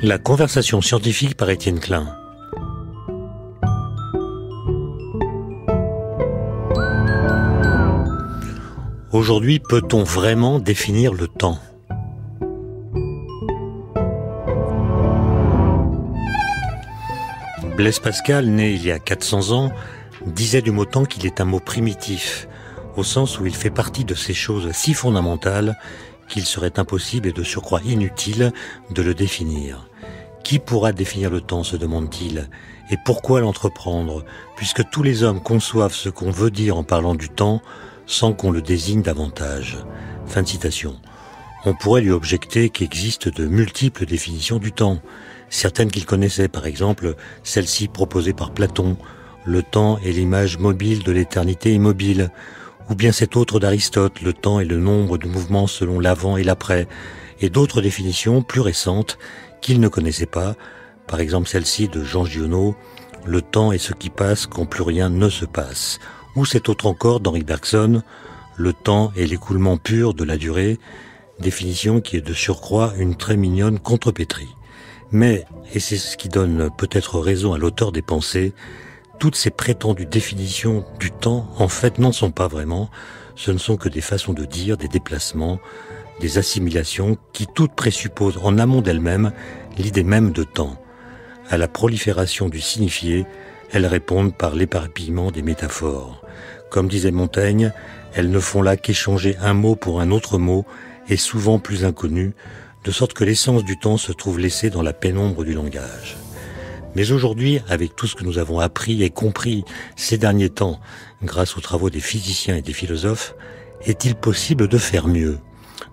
La conversation scientifique par Étienne Klein. Aujourd'hui, peut-on vraiment définir le temps ? Blaise Pascal, né il y a 400 ans, disait du mot temps qu'il est un mot primitif, au sens où il fait partie de ces choses si fondamentales qu'il serait impossible et de surcroît inutile de le définir. Qui pourra définir le temps, se demande-t-il, et pourquoi l'entreprendre, puisque tous les hommes conçoivent ce qu'on veut dire en parlant du temps, sans qu'on le désigne davantage. Fin de citation. On pourrait lui objecter qu'existent de multiples définitions du temps. Certaines qu'il connaissait, par exemple, celle-ci proposée par Platon, le temps est l'image mobile de l'éternité immobile, ou bien cette autre d'Aristote, le temps est le nombre de mouvements selon l'avant et l'après, et d'autres définitions plus récentes qu'il ne connaissait pas, par exemple celle-ci de Jean Giono, le temps est ce qui passe quand plus rien ne se passe, ou cette autre encore d'Henri Bergson, le temps est l'écoulement pur de la durée, définition qui est de surcroît une très mignonne contrepétrie. Mais, et c'est ce qui donne peut-être raison à l'auteur des Pensées, toutes ces prétendues définitions du temps, en fait, n'en sont pas vraiment. Ce ne sont que des façons de dire, des déplacements, des assimilations qui toutes présupposent en amont d'elles-mêmes l'idée même de temps. À la prolifération du signifié, elles répondent par l'éparpillement des métaphores. Comme disait Montaigne, elles ne font là qu'échanger un mot pour un autre mot, et souvent plus inconnu, de sorte que l'essence du temps se trouve laissée dans la pénombre du langage. Mais aujourd'hui, avec tout ce que nous avons appris et compris ces derniers temps, grâce aux travaux des physiciens et des philosophes, est-il possible de faire mieux,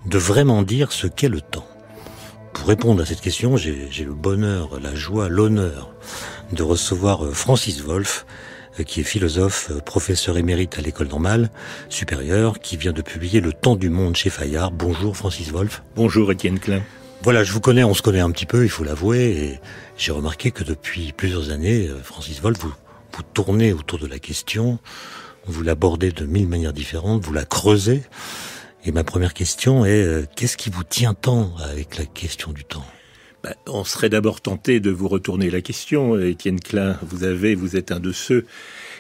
de vraiment dire ce qu'est le temps ? Pour répondre à cette question, j'ai le bonheur, la joie, l'honneur de recevoir Francis Wolff, qui est philosophe, professeur émérite à l'École normale supérieure, qui vient de publier Le temps du monde chez Fayard. Bonjour Francis Wolff. Bonjour Étienne Klein. Voilà, je vous connais, on se connaît un petit peu, il faut l'avouer, et j'ai remarqué que depuis plusieurs années, Francis Wolff, vous tournez autour de la question, vous l'abordez de 1000 manières différentes, vous la creusez, et ma première question est, qu'est-ce qui vous tient tant avec la question du temps ? On serait d'abord tenté de vous retourner la question, Étienne Klein. Vous êtes un de ceux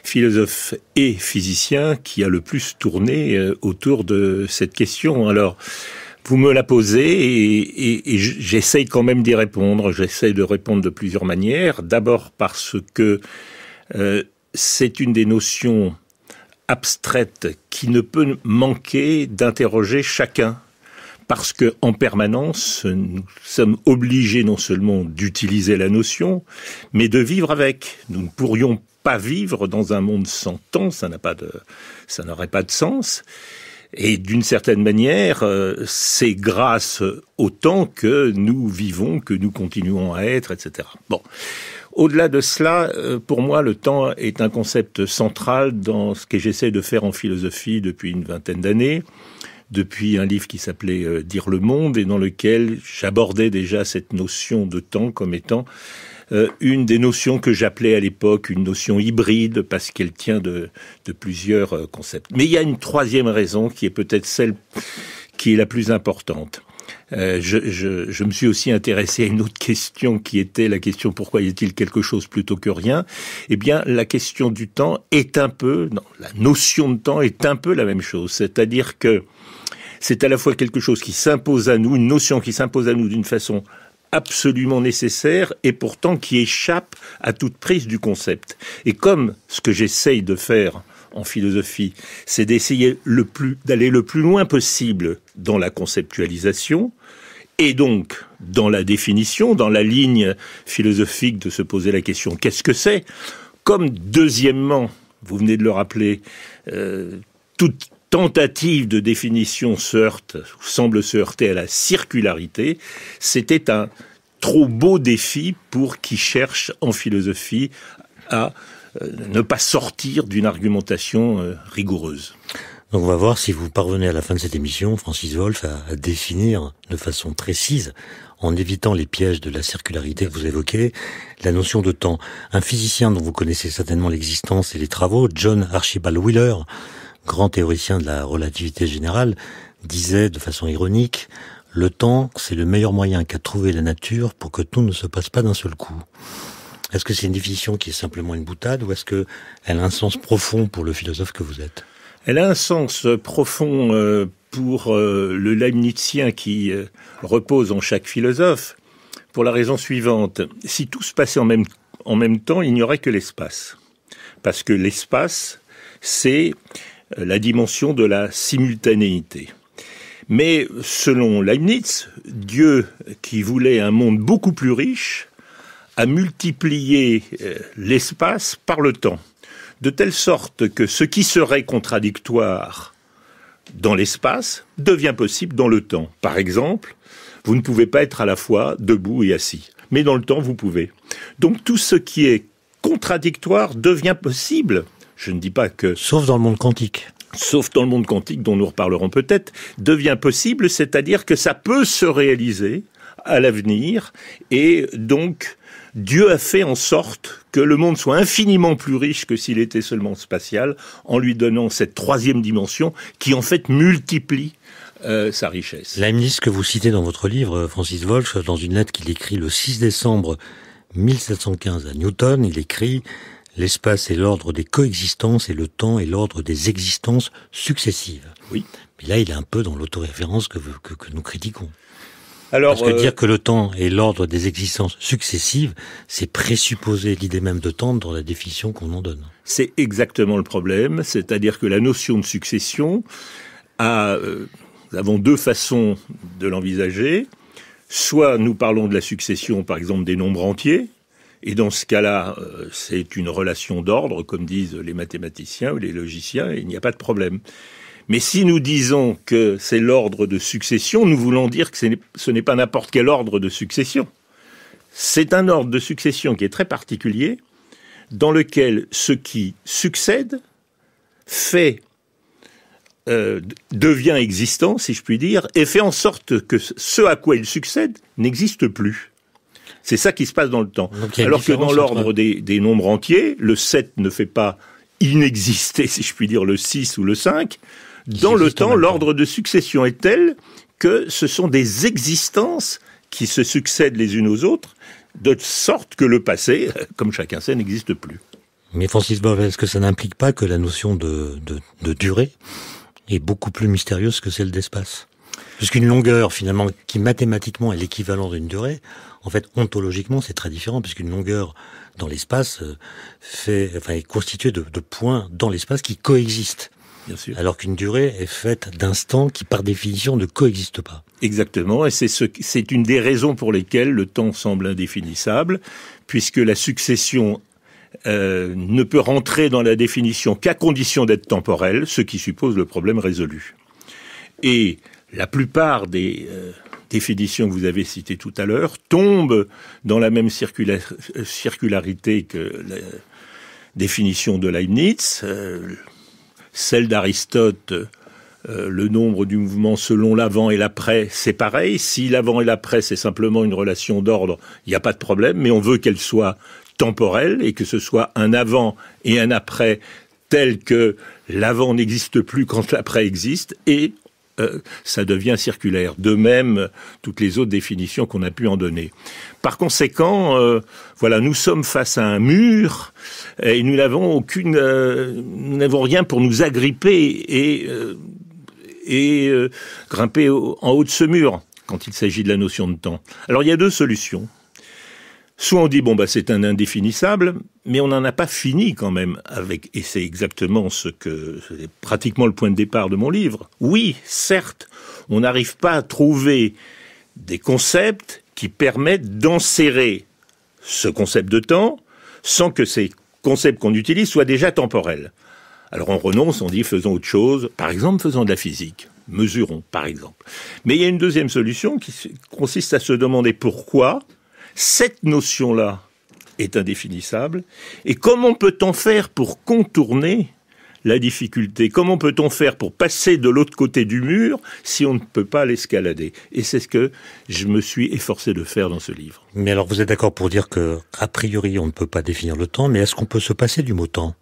philosophes et physiciens qui a le plus tourné autour de cette question. Alors, vous me la posez et j'essaye quand même d'y répondre. J'essaye de répondre de plusieurs manières. D'abord parce que c'est une des notions abstraites qui ne peut manquer d'interroger chacun. Parce que en permanence, nous sommes obligés non seulement d'utiliser la notion, mais de vivre avec. Nous ne pourrions pas vivre dans un monde sans temps, ça n'aurait pas de sens. Et d'une certaine manière, c'est grâce au temps que nous vivons, que nous continuons à être, etc. Bon. Au-delà de cela, pour moi, le temps est un concept central dans ce que j'essaie de faire en philosophie depuis une vingtaine d'années, depuis un livre qui s'appelait « Dire le monde » et dans lequel j'abordais déjà cette notion de temps comme étant une des notions que j'appelais à l'époque une notion hybride parce qu'elle tient de plusieurs concepts. Mais il y a une troisième raison qui est peut-être celle qui est la plus importante. Je me suis aussi intéressé à une autre question qui était la question pourquoi y a-t-il quelque chose plutôt que rien ? Eh bien, la question du temps est la notion de temps est un peu la même chose. C'est-à-dire que c'est à la fois quelque chose qui s'impose à nous, une notion qui s'impose à nous d'une façon absolument nécessaire et pourtant qui échappe à toute prise du concept. Et comme ce que j'essaye de faire en philosophie, c'est d'essayer d'aller le plus loin possible dans la conceptualisation et donc dans la définition, dans la ligne philosophique de se poser la question qu'est-ce que c'est ? Comme deuxièmement, vous venez de le rappeler, toute tentative de définition semble se heurter à la circularité. C'était un trop beau défi pour qui cherche en philosophie à ne pas sortir d'une argumentation rigoureuse. Donc on va voir si vous parvenez à la fin de cette émission, Francis Wolff, à définir de façon précise, en évitant les pièges de la circularité que vous évoquez, la notion de temps. Un physicien dont vous connaissez certainement l'existence et les travaux, John Archibald Wheeler, grand théoricien de la relativité générale, disait de façon ironique le temps, c'est le meilleur moyen qu'a trouvé la nature pour que tout ne se passe pas d'un seul coup. Est-ce que c'est une définition qui est simplement une boutade ou est-ce qu'elle a un sens profond pour le philosophe que vous êtes ? Elle a un sens profond pour le leibnizien qui repose en chaque philosophe, pour la raison suivante. Si tout se passait en même temps, il n'y aurait que l'espace. Parce que l'espace, c'est la dimension de la simultanéité. Mais selon Leibniz, Dieu, qui voulait un monde beaucoup plus riche, a multiplié l'espace par le temps. De telle sorte que ce qui serait contradictoire dans l'espace devient possible dans le temps. Par exemple, vous ne pouvez pas être à la fois debout et assis. Mais dans le temps, vous pouvez. Donc tout ce qui est contradictoire devient possible. Je ne dis pas que... Sauf dans le monde quantique. Sauf dans le monde quantique, dont nous reparlerons peut-être, devient possible, c'est-à-dire que ça peut se réaliser à l'avenir. Et donc, Dieu a fait en sorte que le monde soit infiniment plus riche que s'il était seulement spatial, en lui donnant cette troisième dimension qui, en fait, multiplie sa richesse. Leibniz, que vous citez dans votre livre, Francis Wolff, dans une lettre qu'il écrit le 6 décembre 1715 à Newton, il écrit « L'espace est l'ordre des coexistences et le temps est l'ordre des existences successives ». Oui. Mais là, il est un peu dans l'autoréférence que nous critiquons. Alors, parce que dire que le temps est l'ordre des existences successives, c'est présupposer l'idée même de temps dans la définition qu'on en donne. C'est exactement le problème, c'est-à-dire que la notion de succession nous avons deux façons de l'envisager. Soit nous parlons de la succession, par exemple, des nombres entiers, et dans ce cas-là, c'est une relation d'ordre, comme disent les mathématiciens ou les logiciens, et il n'y a pas de problème. Mais si nous disons que c'est l'ordre de succession, nous voulons dire que ce n'est pas n'importe quel ordre de succession. C'est un ordre de succession qui est très particulier, dans lequel ce qui succède devient existant, si je puis dire, et fait en sorte que ce à quoi il succède n'existe plus. C'est ça qui se passe dans le temps. Alors que dans l'ordre des nombres entiers, le 7 ne fait pas inexister, si je puis dire, le 6 ou le 5. Dans le temps, l'ordre de succession est tel que ce sont des existences qui se succèdent les unes aux autres, de sorte que le passé, comme chacun sait, n'existe plus. Mais Francis Wolff, est-ce que ça n'implique pas que la notion de durée est beaucoup plus mystérieuse que celle d'espace ? Puisqu'une longueur, finalement, qui mathématiquement est l'équivalent d'une durée, en fait, ontologiquement, c'est très différent, puisqu'une longueur dans l'espace est constituée de points dans l'espace qui coexistent. Bien sûr. Alors qu'une durée est faite d'instants qui, par définition, ne coexistent pas. Exactement, et c'est une des raisons pour lesquelles le temps semble indéfinissable, puisque la succession ne peut rentrer dans la définition qu'à condition d'être temporelle, ce qui suppose le problème résolu. Et la plupart des définitions que vous avez citées tout à l'heure tombent dans la même circularité que la définition de Leibniz. Celle d'Aristote, le nombre du mouvement selon l'avant et l'après, c'est pareil. Si l'avant et l'après, c'est simplement une relation d'ordre, il n'y a pas de problème, mais on veut qu'elle soit temporelle et que ce soit un avant et un après tel que l'avant n'existe plus quand l'après existe et ça devient circulaire. De même, toutes les autres définitions qu'on a pu en donner. Par conséquent, nous sommes face à un mur et nous n'avons rien pour nous agripper et grimper en haut de ce mur quand il s'agit de la notion de temps. Alors il y a deux solutions. Soit on dit, c'est un indéfinissable, mais on n'en a pas fini quand même avec, et c'est exactement c'est pratiquement le point de départ de mon livre. Oui, certes, on n'arrive pas à trouver des concepts qui permettent d'enserrer ce concept de temps sans que ces concepts qu'on utilise soient déjà temporels. Alors on renonce, on dit faisons autre chose, par exemple faisons de la physique, mesurons par exemple. Mais il y a une deuxième solution qui consiste à se demander pourquoi cette notion-là est indéfinissable, et comment peut-on faire pour contourner la difficulté ? Comment peut-on faire pour passer de l'autre côté du mur si on ne peut pas l'escalader ? Et c'est ce que je me suis efforcé de faire dans ce livre. Mais alors vous êtes d'accord pour dire que, a priori, on ne peut pas définir le temps, mais est-ce qu'on peut se passer du mot temps ?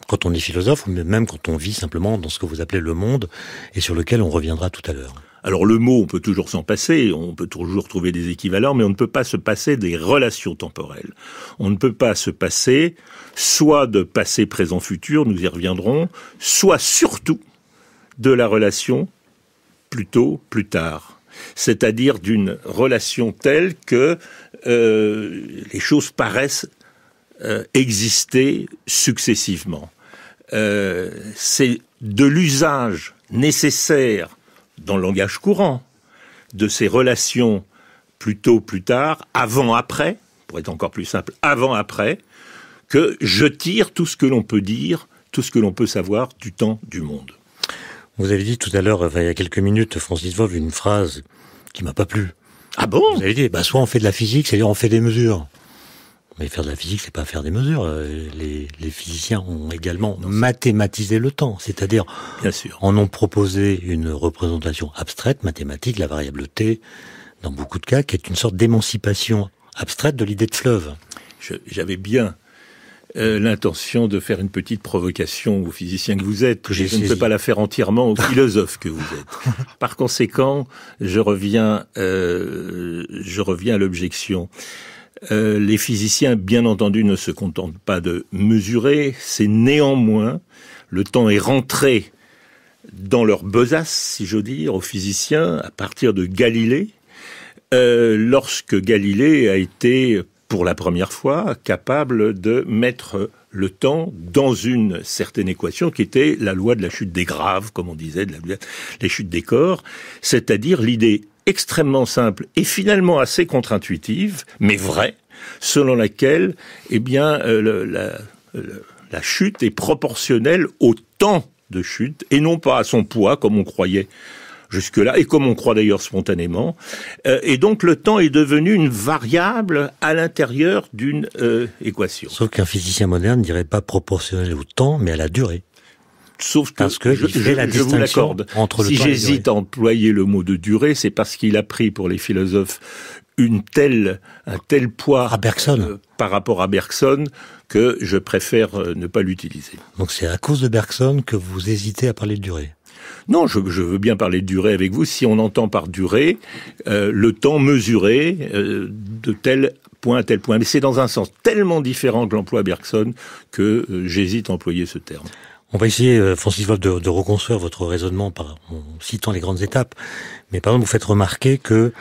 Quand on est philosophe, ou même quand on vit simplement dans ce que vous appelez le monde, et sur lequel on reviendra tout à l'heure. Alors le mot, on peut toujours s'en passer, on peut toujours trouver des équivalents, mais on ne peut pas se passer des relations temporelles. On ne peut pas se passer soit de passé, présent, futur, nous y reviendrons, soit surtout de la relation plutôt plus tard. C'est-à-dire d'une relation telle que les choses paraissent exister successivement. C'est de l'usage nécessaire dans le langage courant de ces relations plutôt plus tard, avant-après, pour être encore plus simple, avant-après, que je tire tout ce que l'on peut dire, tout ce que l'on peut savoir du temps, du monde. Vous avez dit tout à l'heure, il y a quelques minutes, Francis Wolff, une phrase qui m'a pas plu. Ah bon ? Vous avez dit, soit on fait de la physique, c'est-à-dire on fait des mesures. Mais faire de la physique, c'est pas faire des mesures. Les physiciens ont également mathématisé le temps, c'est-à-dire bien sûr, en ont proposé une représentation abstraite, mathématique, la variable t, dans beaucoup de cas, qui est une sorte d'émancipation abstraite de l'idée de fleuve. J'avais bien l'intention de faire une petite provocation aux physiciens que vous êtes. Je ne peux pas la faire entièrement aux philosophes que vous êtes. Par conséquent, je reviens à l'objection. Les physiciens, bien entendu, ne se contentent pas de mesurer. C'est néanmoins, le temps est rentré dans leur besace, si j'ose dire, aux physiciens, à partir de Galilée, lorsque Galilée a été, pour la première fois, capable de mettre le temps dans une certaine équation qui était la loi de la chute des graves, comme on disait, de la chute des corps, c'est-à-dire l'idée extrêmement simple et finalement assez contre-intuitive, mais vraie, selon laquelle, la chute est proportionnelle au temps de chute et non pas à son poids, comme on croyait jusque-là, et comme on croit d'ailleurs spontanément. Et donc le temps est devenu une variable à l'intérieur d'une équation. Sauf qu'un physicien moderne ne dirait pas proportionnel au temps, mais à la durée. Sauf que parce que je vous l'accorde. Entre le si temps j'hésite à employer le mot de durée, c'est parce qu'il a pris pour les philosophes un tel poids à Bergson. Par rapport à Bergson que je préfère ne pas l'utiliser. Donc c'est à cause de Bergson que vous hésitez à parler de durée? Non, je veux bien parler de durée avec vous si on entend par durée le temps mesuré de tel point à tel point. Mais c'est dans un sens tellement différent que l'emploi Bergson que j'hésite à employer ce terme. On va essayer, Francis Wolff, de reconstruire votre raisonnement en citant les grandes étapes. Mais par exemple, vous faites remarquer que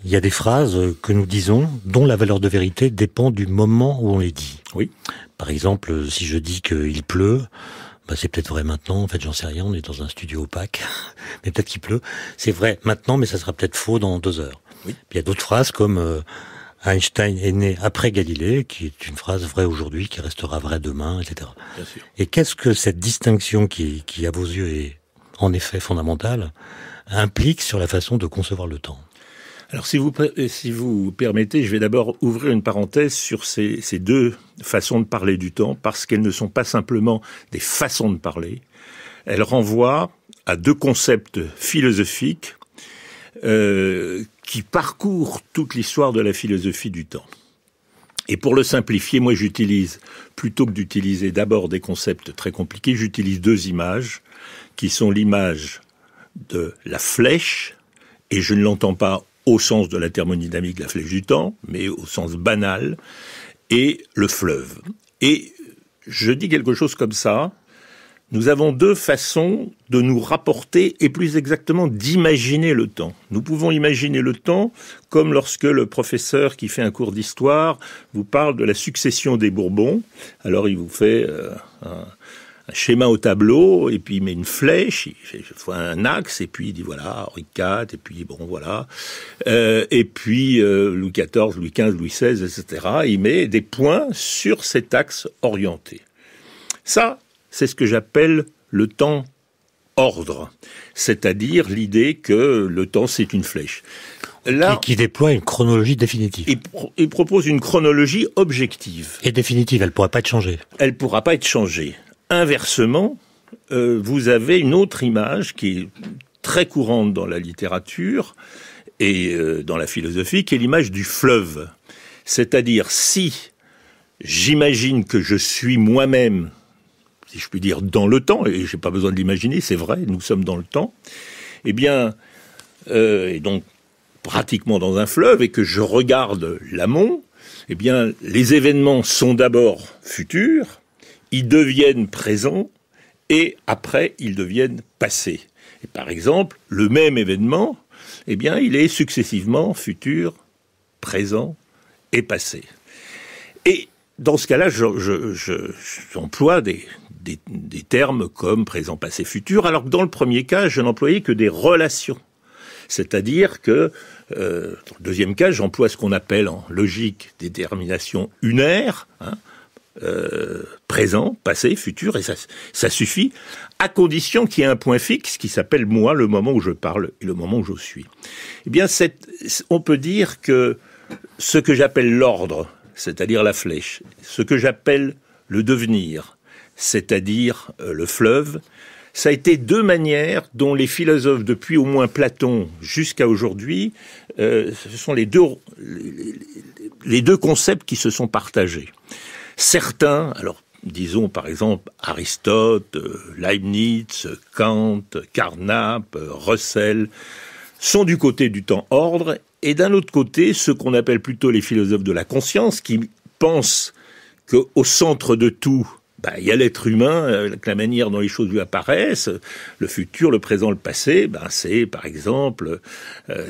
il y a des phrases que nous disons dont la valeur de vérité dépend du moment où on les dit. Oui. Par exemple, si je dis qu'il pleut, c'est peut-être vrai maintenant, en fait j'en sais rien, on est dans un studio opaque, mais peut-être qu'il pleut. C'est vrai maintenant, mais ça sera peut-être faux dans 2 heures. Oui. Puis il y a d'autres phrases comme Einstein est né après Galilée, qui est une phrase vraie aujourd'hui, qui restera vraie demain, etc. Bien sûr. Et qu'est-ce que cette distinction qui à vos yeux est en effet fondamentale, implique sur la façon de concevoir le temps? Alors si vous permettez, je vais d'abord ouvrir une parenthèse sur ces 2 façons de parler du temps, parce qu'elles ne sont pas simplement des façons de parler, elles renvoient à 2 concepts philosophiques qui parcourent toute l'histoire de la philosophie du temps. Et pour le simplifier, moi j'utilise, plutôt que d'utiliser d'abord des concepts très compliqués, j'utilise 2 images, qui sont l'image de la flèche, et je ne l'entends pas au sens de la thermodynamique de la flèche du temps, mais au sens banal, et le fleuve. Et je dis quelque chose comme ça, nous avons 2 façons de nous rapporter, et plus exactement d'imaginer le temps. Nous pouvons imaginer le temps comme lorsque le professeur qui fait un cours d'histoire vous parle de la succession des Bourbons. Alors il vous fait un schéma au tableau, et puis il met une flèche, il fait un axe, et puis il dit voilà, Henri IV, et puis bon voilà, et puis Louis XIV, Louis XV, Louis XVI, etc. Il met des points sur cet axe orienté. Ça, c'est ce que j'appelle le temps ordre, c'est-à-dire l'idée que le temps c'est une flèche. Là, qui déploie une chronologie définitive. Il propose une chronologie objective. Et définitive, elle ne pourra pas être changée. Elle ne pourra pas être changée. Inversement, vous avez une autre image qui est très courante dans la littérature et dans la philosophie, qui est l'image du fleuve. C'est-à-dire, si j'imagine que je suis moi-même, si je puis dire, dans le temps, et j'ai pas besoin de l'imaginer, c'est vrai, nous sommes dans le temps, eh bien, et donc pratiquement dans un fleuve, et que je regarde l'amont, eh bien, les événements sont d'abord futurs, ils deviennent présents, et après, ils deviennent passés. Et par exemple, le même événement, eh bien, il est successivement futur, présent et passé. Et dans ce cas-là, j'emploie des termes comme présent, passé, futur, alors que dans le premier cas, je n'employais que des relations. C'est-à-dire que, dans le deuxième cas, j'emploie ce qu'on appelle en logique détermination unaire, présent, passé, futur, et ça suffit, à condition qu'il y ait un point fixe qui s'appelle moi, le moment où je parle et le moment où je suis. Eh bien, on peut dire que ce que j'appelle l'ordre, c'est-à-dire la flèche, ce que j'appelle le devenir, c'est-à-dire le fleuve, ça a été deux manières dont les philosophes, depuis au moins Platon jusqu'à aujourd'hui, ce sont les deux concepts qui se sont partagés. Certains, alors disons par exemple Aristote, Leibniz, Kant, Carnap, Russell, sont du côté du temps-ordre, et d'un autre côté, ceux qu'on appelle plutôt les philosophes de la conscience, qui pensent qu'au centre de tout, il y a l'être humain, la manière dont les choses lui apparaissent, le futur, le présent, le passé, c'est par exemple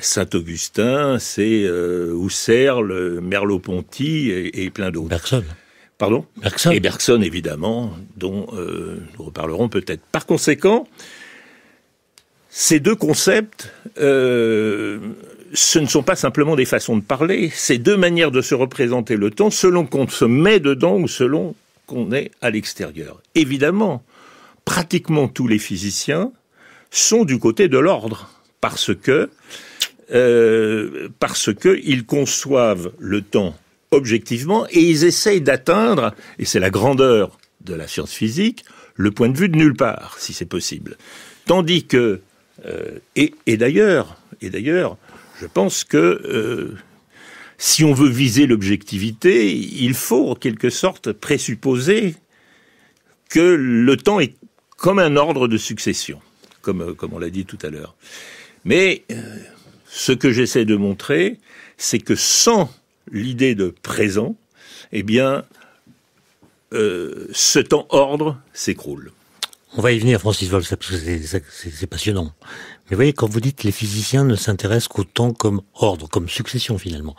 Saint-Augustin, c'est Husserl, Merleau-Ponty et plein d'autres. Bergson. Pardon ? Bergson. Et Bergson, évidemment, dont nous reparlerons peut-être. Par conséquent, ces deux concepts, ce ne sont pas simplement des façons de parler, c'est deux manières de se représenter le temps selon qu'on se met dedans ou selon qu'on est à l'extérieur. Évidemment, pratiquement tous les physiciens sont du côté de l'ordre, parce que ils conçoivent le temps objectivement, et ils essayent d'atteindre, et c'est la grandeur de la science physique, le point de vue de nulle part, si c'est possible. Tandis que, et d'ailleurs, je pense que si on veut viser l'objectivité, il faut en quelque sorte présupposer que le temps est comme un ordre de succession, comme on l'a dit tout à l'heure. Mais ce que j'essaie de montrer, c'est que sans l'idée de présent, eh bien, ce temps-ordre s'écroule. On va y venir, Francis Wolff, parce que c'est passionnant. Mais vous voyez, quand vous dites que les physiciens ne s'intéressent qu'au temps comme ordre, comme succession finalement,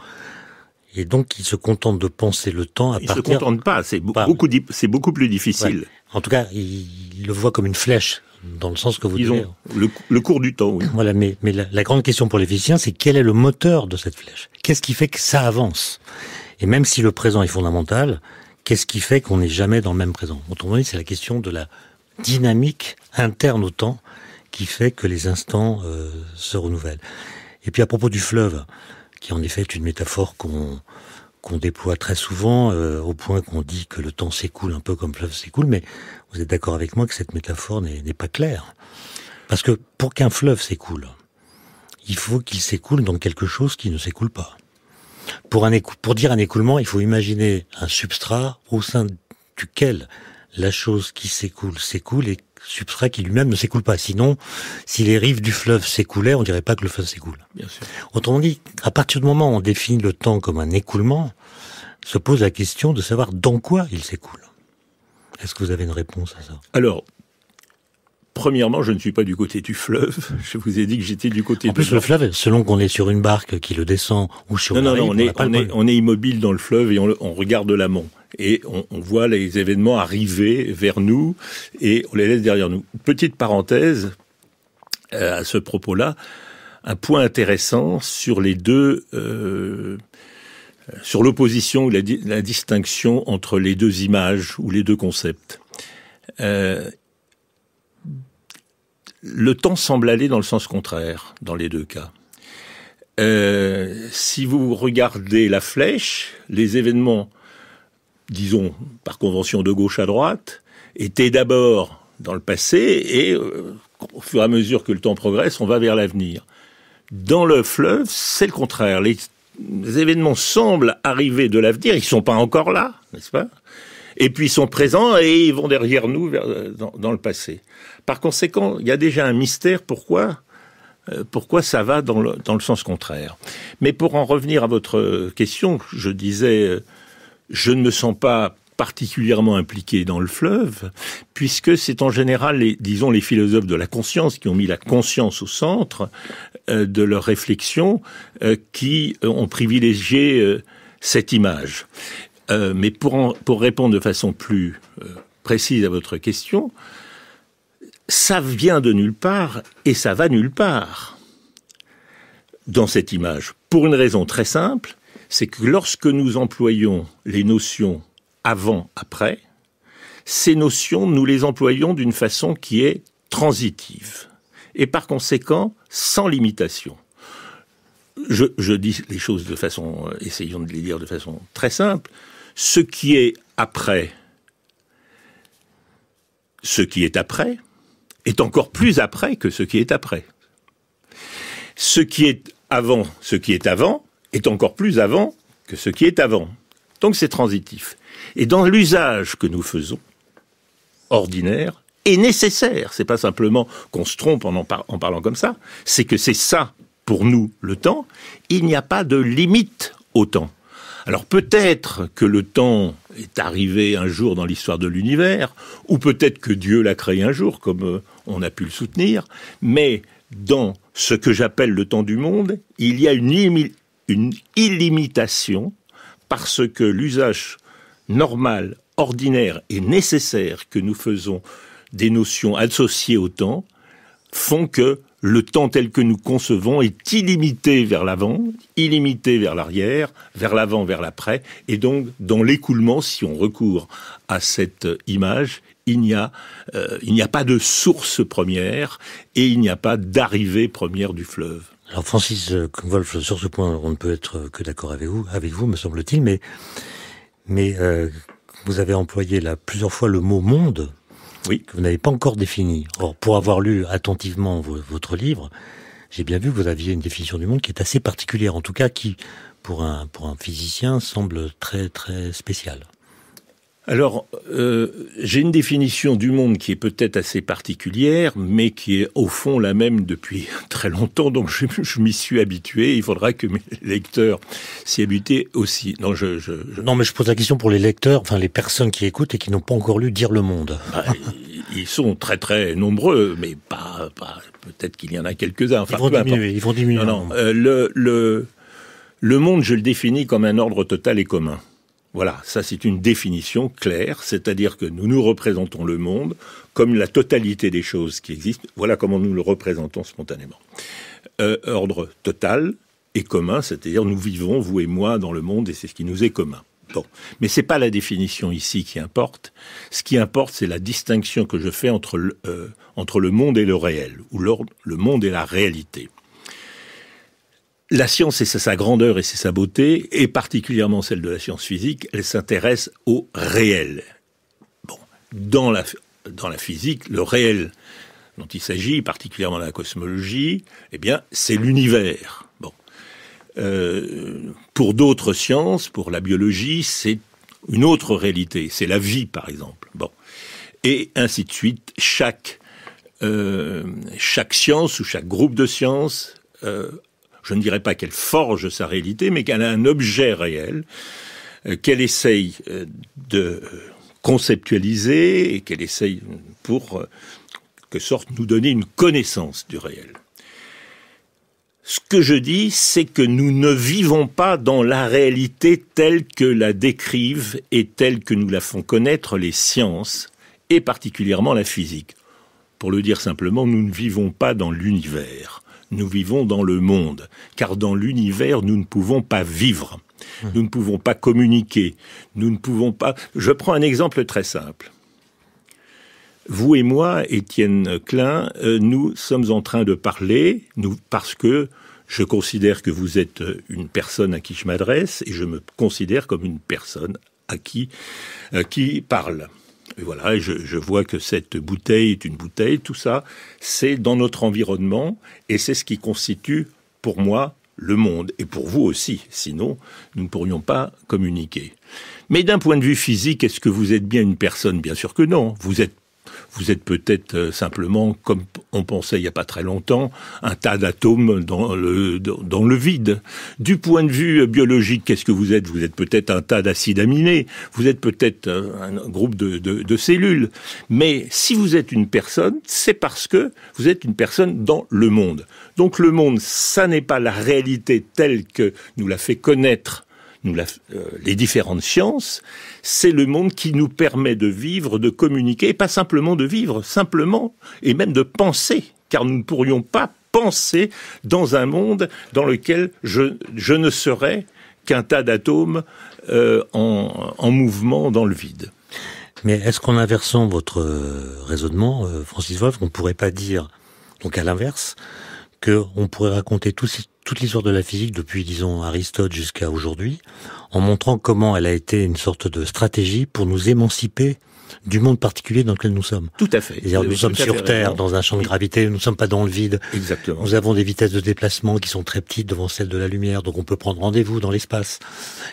et donc ils se contentent de penser le temps à partir... Ils se contentent pas, c'est beaucoup plus difficile. Ouais. En tout cas, ils le voient comme une flèche, dans le sens que vous Disons, le cours du temps, oui. Voilà, mais la grande question pour les physiciens, c'est quel est le moteur de cette flèche ? Qu'est-ce qui fait que ça avance ? Et même si le présent est fondamental, qu'est-ce qui fait qu'on n'est jamais dans le même présent ? Autrement dit, c'est la question de la dynamique interne au temps qui fait que les instants se renouvellent. Et puis à propos du fleuve, qui en effet est une métaphore qu'on déploie très souvent, au point qu'on dit que le temps s'écoule un peu comme le fleuve s'écoule, mais vous êtes d'accord avec moi que cette métaphore n'est pas claire. Parce que pour qu'un fleuve s'écoule, il faut qu'il s'écoule dans quelque chose qui ne s'écoule pas. Pour dire un écoulement, il faut imaginer un substrat au sein duquel la chose qui s'écoule et substrat qui lui-même ne s'écoule pas. Sinon, si les rives du fleuve s'écoulaient, on dirait pas que le fleuve s'écoule. Bien sûr. Autrement dit, à partir du moment où on définit le temps comme un écoulement, se pose la question de savoir dans quoi il s'écoule. Est-ce que vous avez une réponse à ça ? Alors, premièrement, je ne suis pas du côté du fleuve. Je vous ai dit que j'étais du côté En plus, le fleuve, selon qu'on est sur une barque qui le descend ou sur une rive, on est immobile dans le fleuve et on regarde l'amont. Et on voit les événements arriver vers nous et on les laisse derrière nous. Petite parenthèse à ce propos-là, un point intéressant sur les deux, sur l'opposition ou la distinction entre les deux images ou les deux concepts. Le temps semble aller dans le sens contraire dans les deux cas. Si vous regardez la flèche, les événements, disons, par convention de gauche à droite, étaient d'abord dans le passé et au fur et à mesure que le temps progresse, on va vers l'avenir. Dans le fleuve, c'est le contraire. Les événements semblent arriver de l'avenir, ils sont pas encore là, n'est-ce pas ? Et puis ils sont présents et ils vont derrière nous dans le passé. Par conséquent, il y a déjà un mystère. Pourquoi ? pourquoi ça va dans le sens contraire. Mais pour en revenir à votre question, je disais, je ne me sens pas particulièrement impliqué dans le fleuve, puisque c'est en général, les philosophes de la conscience qui ont mis la conscience au centre de leur réflexion, qui ont privilégié cette image. Mais pour répondre de façon plus précise à votre question, ça vient de nulle part et ça va nulle part dans cette image. Pour une raison très simple, c'est que lorsque nous employons les notions avant-après, ces notions, nous les employons d'une façon qui est transitive et par conséquent sans limitation. Je dis les choses de façon, essayons de les dire de façon très simple. Ce qui est après est encore plus après que ce qui est après. Ce qui est avant est encore plus avant que ce qui est avant. Donc c'est transitif. Et dans l'usage que nous faisons, ordinaire, et nécessaire, c'est pas simplement qu'on se trompe en parlant comme ça, c'est que c'est ça, pour nous, le temps, il n'y a pas de limite au temps. Alors peut-être que le temps est arrivé un jour dans l'histoire de l'univers, ou peut-être que Dieu l'a créé un jour, comme on a pu le soutenir, mais dans ce que j'appelle le temps du monde, il y a une illimitation, parce que l'usage normal, ordinaire et nécessaire que nous faisons des notions associées au temps font que le temps tel que nous concevons est illimité vers l'avant, illimité vers l'arrière, vers l'avant, vers l'après, et donc dans l'écoulement, si on recourt à cette image, il n'y a pas de source première et il n'y a pas d'arrivée première du fleuve. Alors Francis Wolff, sur ce point, on ne peut être que d'accord avec vous, me semble-t-il, mais vous avez employé là plusieurs fois le mot « monde ». Oui. Que vous n'avez pas encore défini. Or, pour avoir lu attentivement votre livre, j'ai bien vu que vous aviez une définition du monde qui est assez particulière, en tout cas qui, pour un physicien, semble très très spéciale. Alors, j'ai une définition du monde qui est peut-être assez particulière, mais qui est au fond la même depuis très longtemps, donc je m'y suis habitué. Il faudra que mes lecteurs s'y habituent aussi. Non, Non, mais je pose la question pour les lecteurs, enfin les personnes qui écoutent et qui n'ont pas encore lu Dire le monde. Ils sont très très nombreux, mais pas peut-être qu'il y en a quelques-uns. Enfin, ils vont diminuer. Non, le monde, je le définis comme un ordre total et commun. Voilà, ça c'est une définition claire, c'est-à-dire que nous représentons le monde comme la totalité des choses qui existent. Voilà comment nous le représentons spontanément. Ordre total et commun, c'est-à-dire nous vivons, vous et moi, dans le monde et c'est ce qui nous est commun. Bon, mais c'est pas la définition ici qui importe. Ce qui importe, c'est la distinction que je fais entre le monde et le réel, ou le monde et la réalité. La science, c'est sa grandeur et c'est sa beauté, et particulièrement celle de la science physique, elle s'intéresse au réel. Bon, dans la physique, le réel dont il s'agit, particulièrement la cosmologie, eh bien, c'est l'univers. Bon, pour d'autres sciences, pour la biologie, c'est une autre réalité, c'est la vie, par exemple. Bon, et ainsi de suite. Chaque science ou chaque groupe de sciences je ne dirais pas qu'elle forge sa réalité, mais qu'elle a un objet réel, qu'elle essaye de conceptualiser et qu'elle essaye pour, quelque sorte, nous donner une connaissance du réel. Ce que je dis, c'est que nous ne vivons pas dans la réalité telle que la décrivent et telle que nous la font connaître les sciences, et particulièrement la physique. Pour le dire simplement, nous ne vivons pas dans l'univers. Nous vivons dans le monde, car dans l'univers, nous ne pouvons pas vivre, nous ne pouvons pas communiquer, nous ne pouvons pas... Je prends un exemple très simple. Vous et moi, Étienne Klein, nous sommes en train de parler, parce que je considère que vous êtes une personne à qui je m'adresse, et je me considère comme une personne à qui parle. Et voilà, je vois que cette bouteille est une bouteille, tout ça, c'est dans notre environnement, et c'est ce qui constitue, pour moi, le monde, et pour vous aussi, sinon, nous ne pourrions pas communiquer. Mais d'un point de vue physique, est-ce que vous êtes bien une personne ? Bien sûr que non, vous êtes Vous êtes peut-être simplement, comme on pensait il n'y a pas très longtemps, un tas d'atomes dans le vide. Du point de vue biologique, qu'est-ce que vous êtes? Vous êtes peut-être un tas d'acides aminés, vous êtes peut-être un groupe de cellules. Mais si vous êtes une personne, c'est parce que vous êtes une personne dans le monde. Donc le monde, ça n'est pas la réalité telle que nous l'a fait connaître les différentes sciences, c'est le monde qui nous permet de vivre, de communiquer, et pas simplement de vivre, simplement, et même de penser, car nous ne pourrions pas penser dans un monde dans lequel je ne serais qu'un tas d'atomes en mouvement dans le vide. Mais est-ce qu'en inversant votre raisonnement, Francis Wolff, on ne pourrait pas dire, donc à l'inverse, qu'on pourrait raconter toute l'histoire de la physique depuis, disons, Aristote jusqu'à aujourd'hui, en montrant comment elle a été une sorte de stratégie pour nous émanciper du monde particulier dans lequel nous sommes. Tout à fait. C'est-à-dire, nous sommes sur Terre, dans un champ de gravité, nous ne sommes pas dans le vide. Exactement. Nous avons des vitesses de déplacement qui sont très petites devant celles de la lumière, donc on peut prendre rendez-vous dans l'espace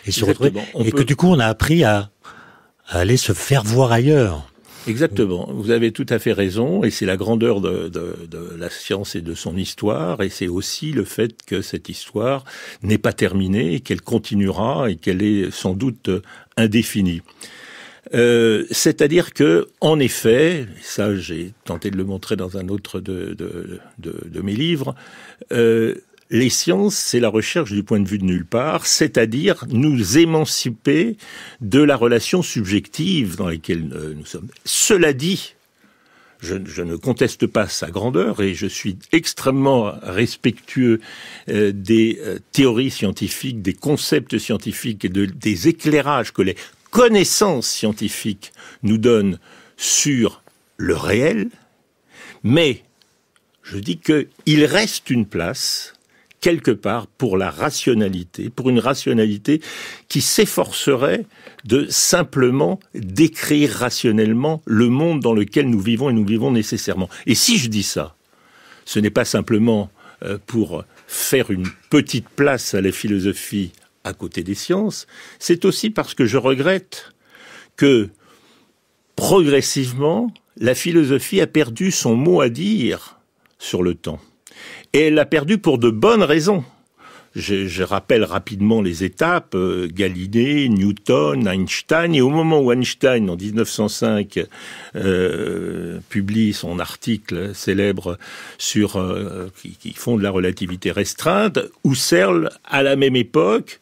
et se retrouver. Que du coup, on a appris à aller se faire voir ailleurs. Exactement, vous avez tout à fait raison, et c'est la grandeur de la science et de son histoire, et c'est aussi le fait que cette histoire n'est pas terminée, qu'elle continuera et qu'elle est sans doute indéfinie. C'est-à-dire que, en effet, ça j'ai tenté de le montrer dans un autre de mes livres, les sciences, c'est la recherche du point de vue de nulle part, c'est-à-dire nous émanciper de la relation subjective dans laquelle nous sommes. Cela dit, je ne conteste pas sa grandeur et je suis extrêmement respectueux des théories scientifiques, des concepts scientifiques et des éclairages que les connaissances scientifiques nous donnent sur le réel, mais je dis qu'il reste une place quelque part pour la rationalité, pour une rationalité qui s'efforcerait de simplement décrire rationnellement le monde dans lequel nous vivons et nous vivons nécessairement. Et si je dis ça, ce n'est pas simplement pour faire une petite place à la philosophie à côté des sciences, c'est aussi parce que je regrette que progressivement, la philosophie a perdu son mot à dire sur le temps. Et elle l'a perdu pour de bonnes raisons. Je rappelle rapidement les étapes, Galilée, Newton, Einstein, et au moment où Einstein, en 1905, publie son article célèbre sur qui fonde la relativité restreinte, Husserl, à la même époque,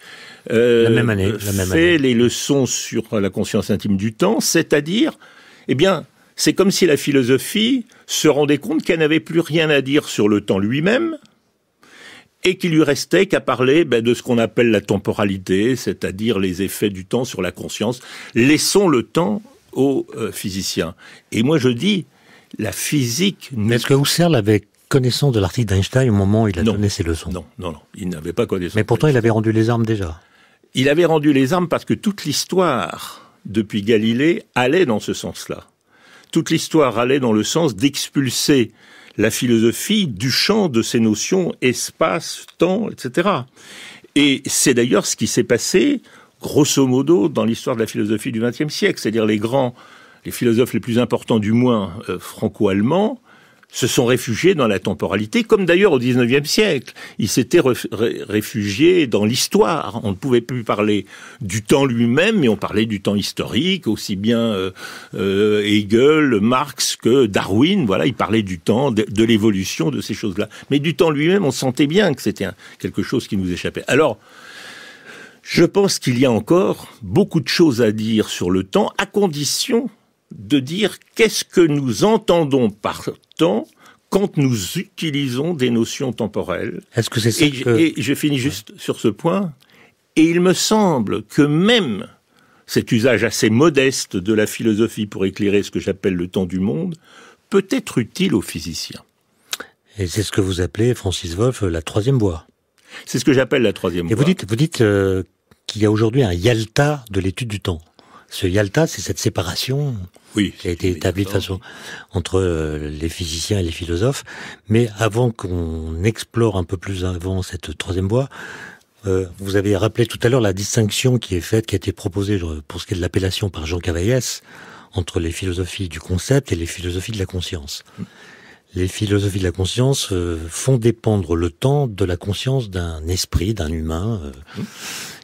la même année. Les leçons sur la conscience intime du temps, c'est-à-dire, eh bien, c'est comme si la philosophie se rendait compte qu'elle n'avait plus rien à dire sur le temps lui-même et qu'il lui restait qu'à parler de ce qu'on appelle la temporalité, c'est-à-dire les effets du temps sur la conscience. Laissons le temps aux physiciens. Et moi je dis, la physique... Mais est-ce que Husserl avait connaissance de l'article d'Einstein au moment où il a donné ses leçons? Non, il n'avait pas connaissance. Mais pourtant il avait rendu les armes déjà. Il avait rendu les armes parce que toute l'histoire, depuis Galilée, allait dans ce sens-là. Toute l'histoire allait dans le sens d'expulser la philosophie du champ de ces notions espace, temps, etc. Et c'est d'ailleurs ce qui s'est passé, grosso modo, dans l'histoire de la philosophie du XXe siècle. C'est-à-dire les philosophes les plus importants, du moins franco-allemands, se sont réfugiés dans la temporalité, comme d'ailleurs au XIXe siècle. Ils s'étaient réfugiés dans l'histoire. On ne pouvait plus parler du temps lui-même, mais on parlait du temps historique, aussi bien Hegel, Marx que Darwin. Voilà, ils parlaient du temps, de l'évolution de ces choses-là. Mais du temps lui-même, on sentait bien que c'était quelque chose qui nous échappait. Alors, je pense qu'il y a encore beaucoup de choses à dire sur le temps, à condition de dire qu'est-ce que nous entendons par temps quand nous utilisons des notions temporelles. Est-ce que c'est ça et je finis juste sur ce point. Et il me semble que même cet usage assez modeste de la philosophie pour éclairer ce que j'appelle le temps du monde peut être utile aux physiciens. Et c'est ce que vous appelez, Francis Wolff, la troisième voie. C'est ce que j'appelle la troisième voie. Et vous dites qu'il y a aujourd'hui un Yalta de l'étude du temps. Ce Yalta, c'est cette séparation qui a été établie de façon entre les physiciens et les philosophes. Mais avant qu'on explore un peu plus avant cette troisième voie, vous avez rappelé tout à l'heure la distinction qui est faite, qui a été proposée pour ce qui est de l'appellation par Jean Cavaillès, entre les philosophies du concept et les philosophies de la conscience. Les philosophies de la conscience font dépendre le temps de la conscience d'un esprit, d'un humain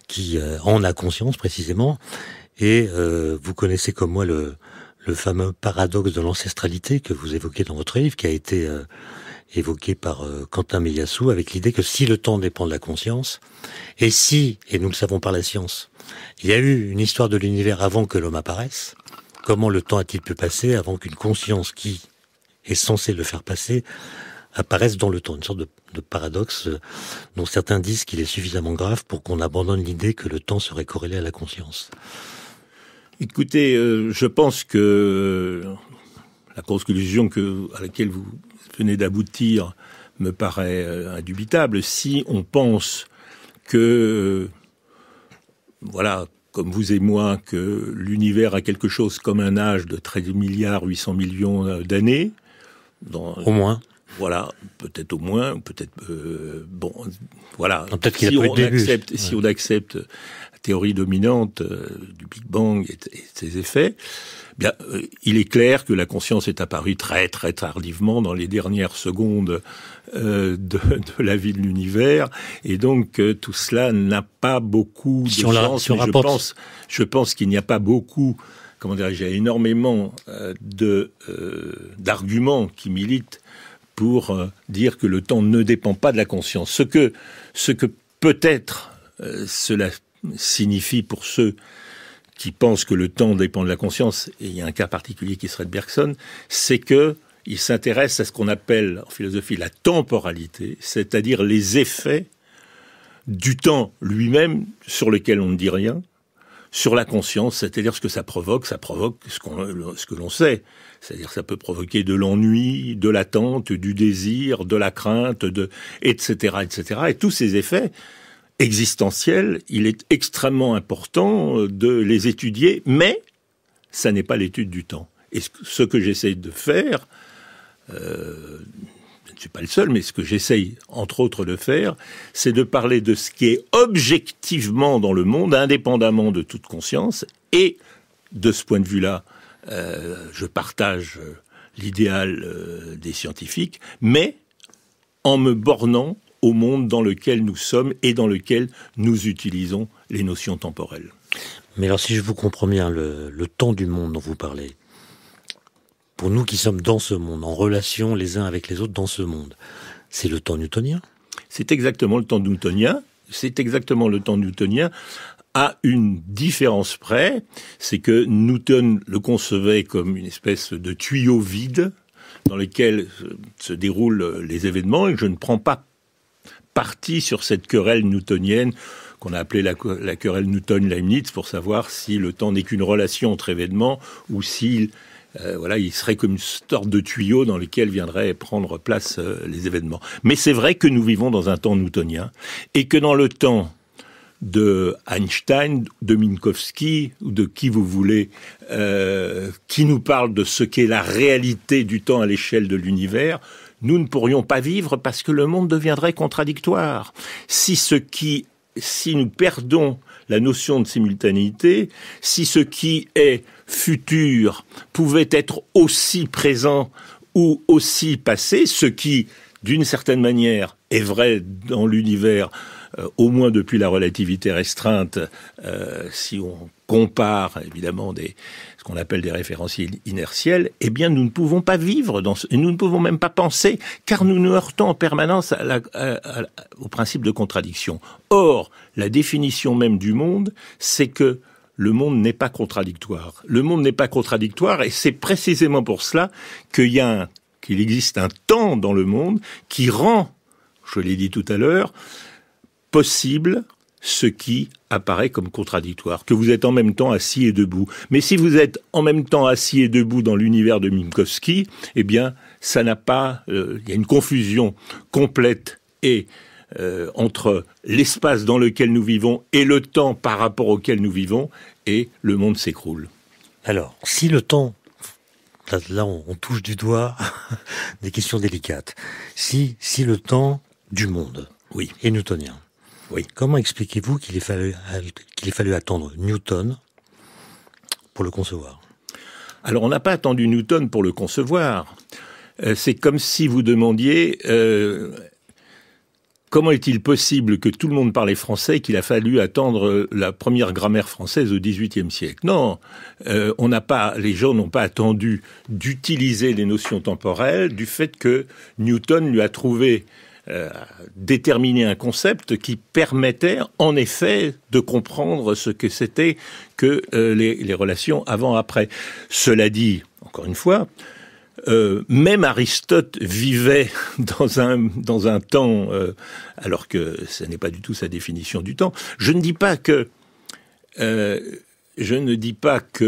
qui en a conscience précisément. Et vous connaissez comme moi le fameux paradoxe de l'ancestralité que vous évoquez dans votre livre, qui a été évoqué par Quentin Meillassoux, avec l'idée que si le temps dépend de la conscience, et nous le savons par la science, il y a eu une histoire de l'univers avant que l'homme apparaisse, comment le temps a-t-il pu passer avant qu'une conscience qui est censée le faire passer apparaisse dans le temps? Une sorte de paradoxe dont certains disent qu'il est suffisamment grave pour qu'on abandonne l'idée que le temps serait corrélé à la conscience. Écoutez, je pense que la conclusion à laquelle vous venez d'aboutir me paraît indubitable. Si on pense que, voilà, comme vous et moi, que l'univers a quelque chose comme un âge de 13 milliards 800 millions d'années. Au moins. Voilà, peut-être au moins, peut-être bon, voilà. Peut-être qu'il a pas eu de début. Si on accepte la théorie dominante du Big Bang et ses effets, bien, il est clair que la conscience est apparue très très tardivement dans les dernières secondes de la vie de l'univers, et donc tout cela n'a pas beaucoup de sens. Je pense qu'il n'y a pas beaucoup, comment dirais-je, il y a énormément d'arguments qui militent pour dire que le temps ne dépend pas de la conscience. Ce que peut-être cela signifie pour ceux qui pensent que le temps dépend de la conscience, et il y a un cas particulier qui serait de Bergson, c'est que il s'intéresse à ce qu'on appelle en philosophie la temporalité, c'est-à-dire les effets du temps lui-même sur lequel on ne dit rien, sur la conscience, c'est-à-dire ce que ça provoque ce que l'on sait. C'est-à-dire que ça peut provoquer de l'ennui, de l'attente, du désir, de la crainte, etc., etc. Et tous ces effets existentiels, il est extrêmement important de les étudier, mais ça n'est pas l'étude du temps. Et ce que j'essaye de faire, je ne suis pas le seul, mais ce que j'essaye, entre autres, de faire, c'est de parler de ce qui est objectivement dans le monde, indépendamment de toute conscience, et de ce point de vue-là, je partage l'idéal des scientifiques, mais en me bornant au monde dans lequel nous sommes et dans lequel nous utilisons les notions temporelles. Mais alors, si je vous comprends bien, le temps du monde dont vous parlez, pour nous qui sommes dans ce monde, en relation les uns avec les autres dans ce monde, c'est le temps newtonien ? C'est exactement le temps newtonien. C'est exactement le temps newtonien, à une différence près, c'est que Newton le concevait comme une espèce de tuyau vide dans lequel se déroulent les événements, et je ne prends pas parti sur cette querelle newtonienne qu'on a appelée la querelle Newton-Leibniz pour savoir si le temps n'est qu'une relation entre événements ou s'il il serait comme une sorte de tuyau dans lequel viendraient prendre place les événements. Mais c'est vrai que nous vivons dans un temps newtonien et que dans le temps de Einstein, de Minkowski, ou de qui vous voulez, qui nous parle de ce qu'est la réalité du temps à l'échelle de l'univers, nous ne pourrions pas vivre parce que le monde deviendrait contradictoire. Si nous perdons la notion de simultanéité, si ce qui est futur pouvait être aussi présent ou aussi passé, ce qui, d'une certaine manière, est vrai dans l'univers, au moins depuis la relativité restreinte, si on compare évidemment ce qu'on appelle des référentiels inertiels, eh bien nous ne pouvons pas vivre et nous ne pouvons même pas penser, car nous nous heurtons en permanence au principe de contradiction. Or, la définition même du monde, c'est que le monde n'est pas contradictoire. Le monde n'est pas contradictoire, et c'est précisément pour cela qu'il existe un temps dans le monde qui rend, je l'ai dit tout à l'heure, possible ce qui apparaît comme contradictoire, que vous êtes en même temps assis et debout. Mais si vous êtes en même temps assis et debout dans l'univers de Minkowski, eh bien, ça n'a pas... il y a une confusion complète entre l'espace dans lequel nous vivons et le temps par rapport auquel nous vivons, et le monde s'écroule. Alors, si le temps... Là, on touche du doigt des questions délicates. Si le temps du monde est newtonien, comment expliquez-vous qu'il ait fallu attendre Newton pour le concevoir ? Alors, on n'a pas attendu Newton pour le concevoir. C'est comme si vous demandiez comment est-il possible que tout le monde parlait français et qu'il a fallu attendre la première grammaire française au XVIIIe siècle. Non, les gens n'ont pas attendu d'utiliser les notions temporelles du fait que Newton lui a trouvé déterminer un concept qui permettait en effet de comprendre ce que c'était que les relations avant-après. Cela dit, encore une fois, même Aristote vivait dans un temps, alors que ce n'est pas du tout sa définition du temps. Je ne dis pas que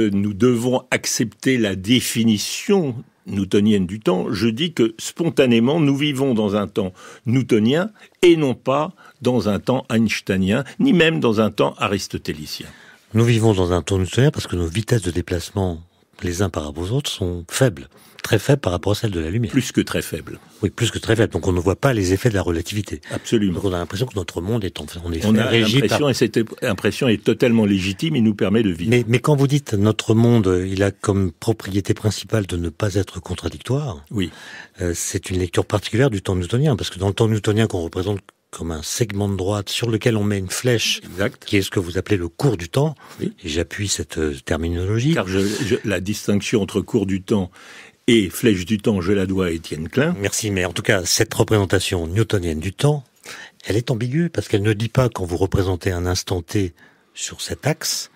nous devons accepter la définition newtonienne du temps. Je dis que spontanément, nous vivons dans un temps newtonien et non pas dans un temps einsteinien, ni même dans un temps aristotélicien. Nous vivons dans un temps newtonien parce que nos vitesses de déplacement les uns par rapport aux autres sont faibles, très faibles par rapport à celles de la lumière. Plus que très faibles. Oui, plus que très faibles. Donc on ne voit pas les effets de la relativité. Absolument. Donc on a l'impression que notre monde est et cette impression est totalement légitime et nous permet de vivre. Mais quand vous dites notre monde, il a comme propriété principale de ne pas être contradictoire. Oui. C'est une lecture particulière du temps newtonien, parce que dans le temps newtonien qu'on représente comme un segment de droite sur lequel on met une flèche, exact, qui est ce que vous appelez le cours du temps, oui. Et j'appuie cette terminologie. Car la distinction entre cours du temps et flèche du temps, je la dois à Étienne Klein. Merci, mais en tout cas, cette représentation newtonienne du temps, elle est ambiguë, parce qu'elle ne dit pas, quand vous représentez un instant T sur cet axe,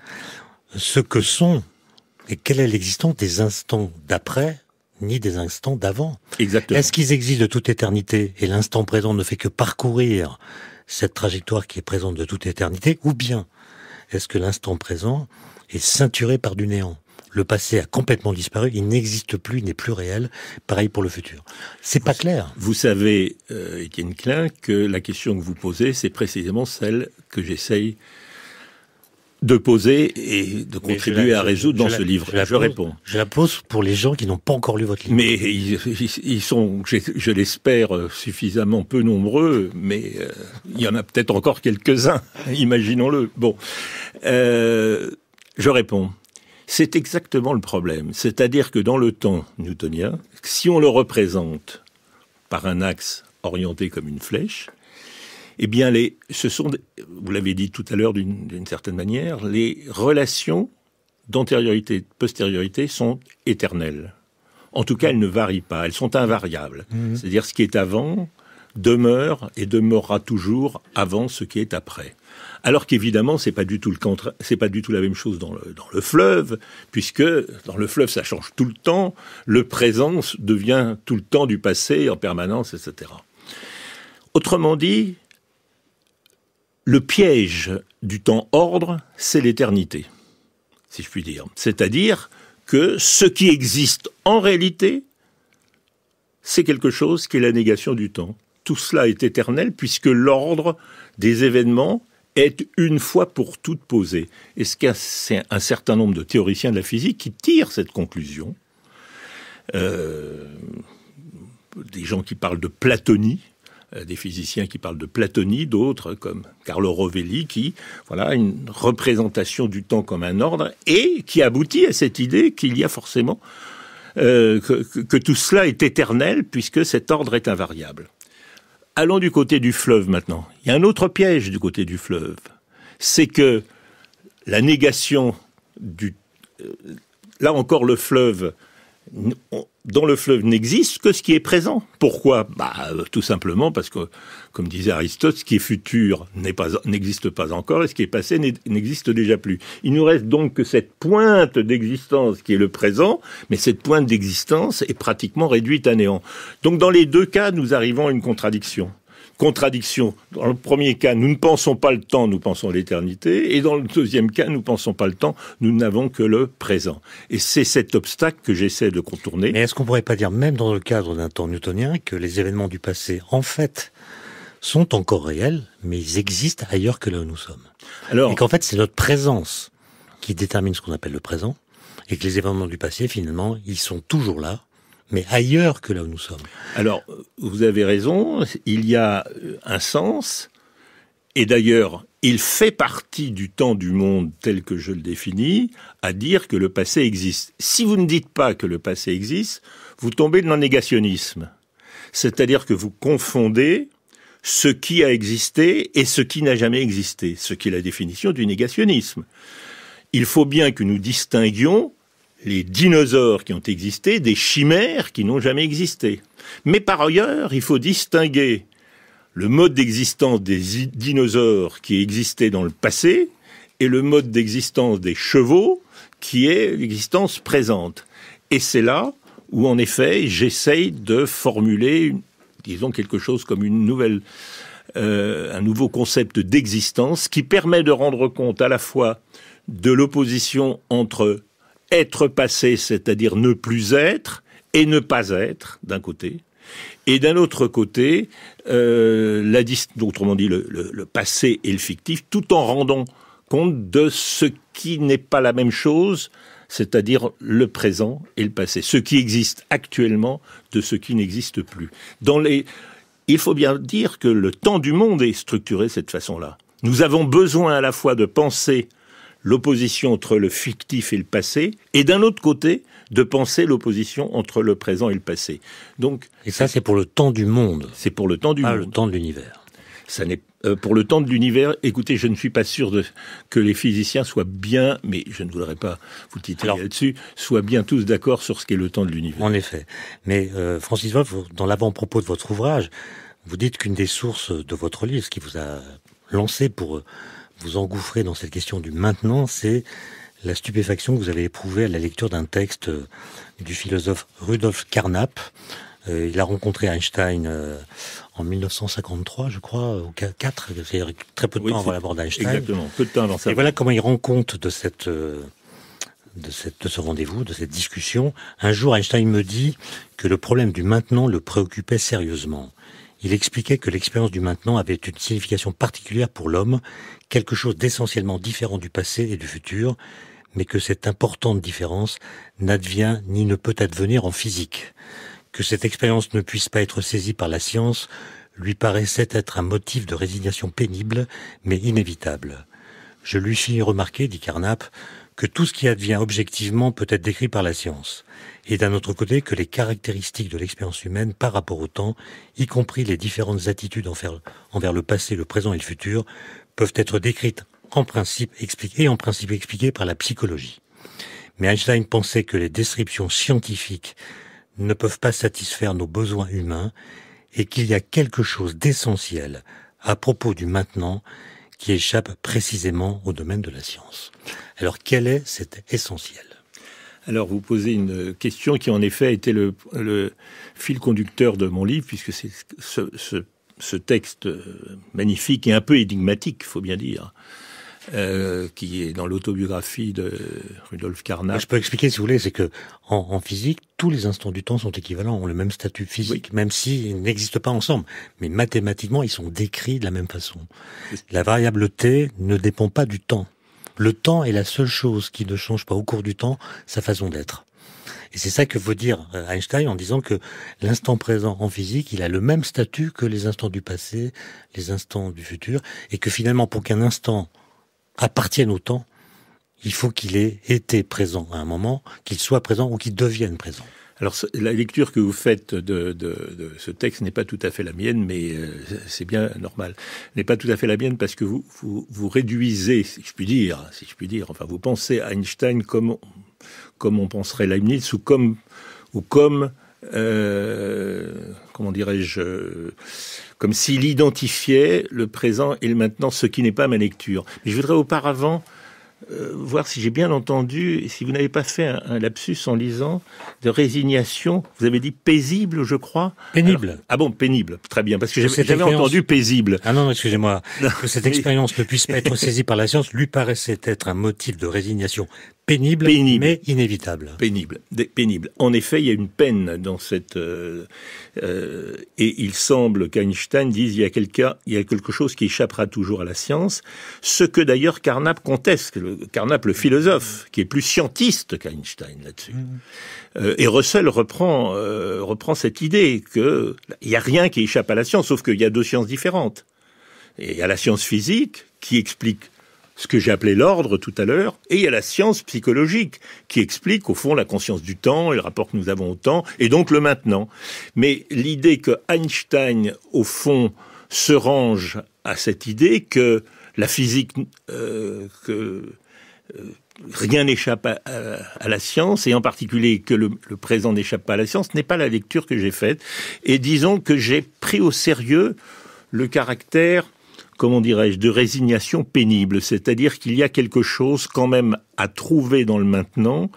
ce que sont et quelle est l'existence des instants d'après, ni des instants d'avant. Exactement. Est-ce qu'ils existent de toute éternité et l'instant présent ne fait que parcourir cette trajectoire qui est présente de toute éternité, ou bien est-ce que l'instant présent est ceinturé par du néant? Le passé a complètement disparu, il n'existe plus, il n'est plus réel. Pareil pour le futur. C'est pas clair. Vous savez, Étienne Klein, que la question que vous posez, c'est précisément celle que j'essaye de poser et de contribuer à résoudre dans ce livre. Je réponds. Je la pose pour les gens qui n'ont pas encore lu votre livre. Mais ils sont, je l'espère, suffisamment peu nombreux, mais il y en a peut-être encore quelques-uns, imaginons-le. Bon, je réponds. C'est exactement le problème. C'est-à-dire que dans le temps newtonien, si on le représente par un axe orienté comme une flèche, eh bien, vous l'avez dit tout à l'heure d'une certaine manière, les relations d'antériorité et de postériorité sont éternelles. En tout cas, elles ne varient pas, elles sont invariables. Mmh. C'est-à-dire ce qui est avant demeure et demeurera toujours avant ce qui est après. Alors qu'évidemment, c'est pas du tout la même chose dans le fleuve, puisque dans le fleuve, ça change tout le temps, le présent devient tout le temps du passé en permanence, etc. Autrement dit, le piège du temps-ordre, c'est l'éternité, si je puis dire. C'est-à-dire que ce qui existe en réalité, c'est quelque chose qui est la négation du temps. Tout cela est éternel puisque l'ordre des événements est une fois pour toutes posé. Et c'est un certain nombre de théoriciens de la physique qui tirent cette conclusion. Des gens qui parlent de platonie, des physiciens qui parlent de platonie, d'autres comme Carlo Rovelli, qui, voilà, une représentation du temps comme un ordre, et qui aboutit à cette idée qu'il y a forcément que tout cela est éternel, puisque cet ordre est invariable. Allons du côté du fleuve maintenant. Il y a un autre piège du côté du fleuve. C'est que la négation là encore, le fleuve... Dans le fleuve n'existe que ce qui est présent. Pourquoi ? Tout simplement parce que, comme disait Aristote, ce qui est futur n'existe pas encore et ce qui est passé n'existe déjà plus. Il nous reste donc que cette pointe d'existence qui est le présent, mais cette pointe d'existence est pratiquement réduite à néant. Donc dans les deux cas, nous arrivons à une contradiction. Contradiction. Dans le premier cas, nous ne pensons pas le temps, nous pensons l'éternité. Et dans le deuxième cas, nous ne pensons pas le temps, nous n'avons que le présent. Et c'est cet obstacle que j'essaie de contourner. Mais est-ce qu'on ne pourrait pas dire, même dans le cadre d'un temps newtonien, que les événements du passé, en fait, sont encore réels, mais ils existent ailleurs que là où nous sommes ? Et qu'en fait, c'est notre présence qui détermine ce qu'on appelle le présent, et que les événements du passé, finalement, ils sont toujours là, mais ailleurs que là où nous sommes. Alors, vous avez raison, il y a un sens, et d'ailleurs, il fait partie du temps du monde tel que je le définis, à dire que le passé existe. Si vous ne dites pas que le passé existe, vous tombez dans le négationnisme. C'est-à-dire que vous confondez ce qui a existé et ce qui n'a jamais existé, ce qui est la définition du négationnisme. Il faut bien que nous distinguions les dinosaures qui ont existé des chimères qui n'ont jamais existé. Mais par ailleurs, il faut distinguer le mode d'existence des dinosaures qui existait dans le passé et le mode d'existence des chevaux qui est l'existence présente. Et c'est là où, en effet, j'essaye de formuler, disons, quelque chose comme un nouveau concept d'existence qui permet de rendre compte à la fois de l'opposition entre être passé, c'est-à-dire ne plus être, et ne pas être, d'un côté, et d'un autre côté, autrement dit, le passé et le fictif, tout en rendant compte de ce qui n'est pas la même chose, c'est-à-dire le présent et le passé, ce qui existe actuellement de ce qui n'existe plus. Il faut bien dire que le temps du monde est structuré de cette façon-là. Nous avons besoin à la fois de penser l'opposition entre le fictif et le passé, et d'un autre côté, de penser l'opposition entre le présent et le passé. Et ça, c'est pour le temps du monde. C'est pour le temps du monde. Le temps de l'univers. Ça n'est pour le temps de l'univers. Écoutez, je ne suis pas sûr que les physiciens soient bien, mais je ne voudrais pas vous titiller là-dessus, soient bien tous d'accord sur ce qu'est le temps de l'univers. En effet. Mais Francis Wolff, dans l'avant-propos de votre ouvrage, vous dites qu'une des sources de votre livre, ce qui vous a lancé pour vous engouffrer dans cette question du maintenant, c'est la stupéfaction que vous avez éprouvée à la lecture d'un texte du philosophe Rudolf Carnap. Il a rencontré Einstein en 1953, je crois, ou 4, c'est très peu de temps avant la mort d'Einstein. Exactement, peu de temps avant ça. Et voilà comment il rend compte de ce rendez-vous, de cette discussion. Un jour, Einstein me dit que le problème du maintenant le préoccupait sérieusement. Il expliquait que l'expérience du maintenant avait une signification particulière pour l'homme, quelque chose d'essentiellement différent du passé et du futur, mais que cette importante différence n'advient ni ne peut advenir en physique. Que cette expérience ne puisse pas être saisie par la science lui paraissait être un motif de résignation pénible, mais inévitable. Je lui fis remarquer, dit Carnap, que tout ce qui advient objectivement peut être décrit par la science, et d'un autre côté que les caractéristiques de l'expérience humaine par rapport au temps, y compris les différentes attitudes envers le passé, le présent et le futur, peuvent être décrites en principe expliquées par la psychologie. Mais Einstein pensait que les descriptions scientifiques ne peuvent pas satisfaire nos besoins humains et qu'il y a quelque chose d'essentiel à propos du maintenant qui échappe précisément au domaine de la science. Alors, quel est cet essentiel ? Alors, vous posez une question qui, en effet, a été le fil conducteur de mon livre, puisque c'est ce texte magnifique et un peu énigmatique, il faut bien dire, qui est dans l'autobiographie de Rudolf Carnap. Je peux expliquer, si vous voulez, c'est que en physique, tous les instants du temps sont équivalents, ont le même statut physique, oui, même s'ils n'existent pas ensemble. Mais mathématiquement, ils sont décrits de la même façon. La variable t ne dépend pas du temps. Le temps est la seule chose qui ne change pas au cours du temps, sa façon d'être. Et c'est ça que veut dire Einstein en disant que l'instant présent en physique, il a le même statut que les instants du passé, les instants du futur, et que finalement, pour qu'un instant appartienne au temps, il faut qu'il ait été présent à un moment, qu'il soit présent ou qu'il devienne présent. Alors, la lecture que vous faites de ce texte n'est pas tout à fait la mienne, mais c'est bien normal. N'est pas tout à fait la mienne parce que vous réduisez, si je puis dire, enfin, vous pensez à Einstein comme on penserait Leibniz ou comme comment dirais-je, comme s'il identifiait le présent et le maintenant, ce qui n'est pas ma lecture. Mais je voudrais auparavant voir si j'ai bien entendu, et si vous n'avez pas fait un lapsus en lisant, de résignation, vous avez dit paisible, je crois. Pénible. Alors, pénible, très bien, parce que j'avais entendu paisible. Ah non, excusez-moi, que cette expérience ne puisse pas être saisie par la science lui paraissait être un motif de résignation pénible. Mais inévitable. Pénible. En effet, il y a une peine dans cette... et il semble qu'Einstein dise il y a quelque chose qui échappera toujours à la science, ce que d'ailleurs Carnap conteste, Carnap le philosophe, qui est plus scientiste qu'Einstein là-dessus. Et Russell reprend cette idée qu'il n'y a rien qui échappe à la science, sauf qu'il y a deux sciences différentes. Et il y a la science physique qui explique ce que j'ai appelé l'ordre tout à l'heure, et il y a la science psychologique qui explique au fond la conscience du temps et le rapport que nous avons au temps, et donc le maintenant. Mais l'idée que Einstein, au fond, se range à cette idée que la physique, rien n'échappe à la science, et en particulier que le présent n'échappe pas à la science, n'est pas la lecture que j'ai faite. Et disons que j'ai pris au sérieux le caractère, comment dirais-je, de résignation pénible, c'est-à-dire qu'il y a quelque chose quand même à trouver dans le maintenant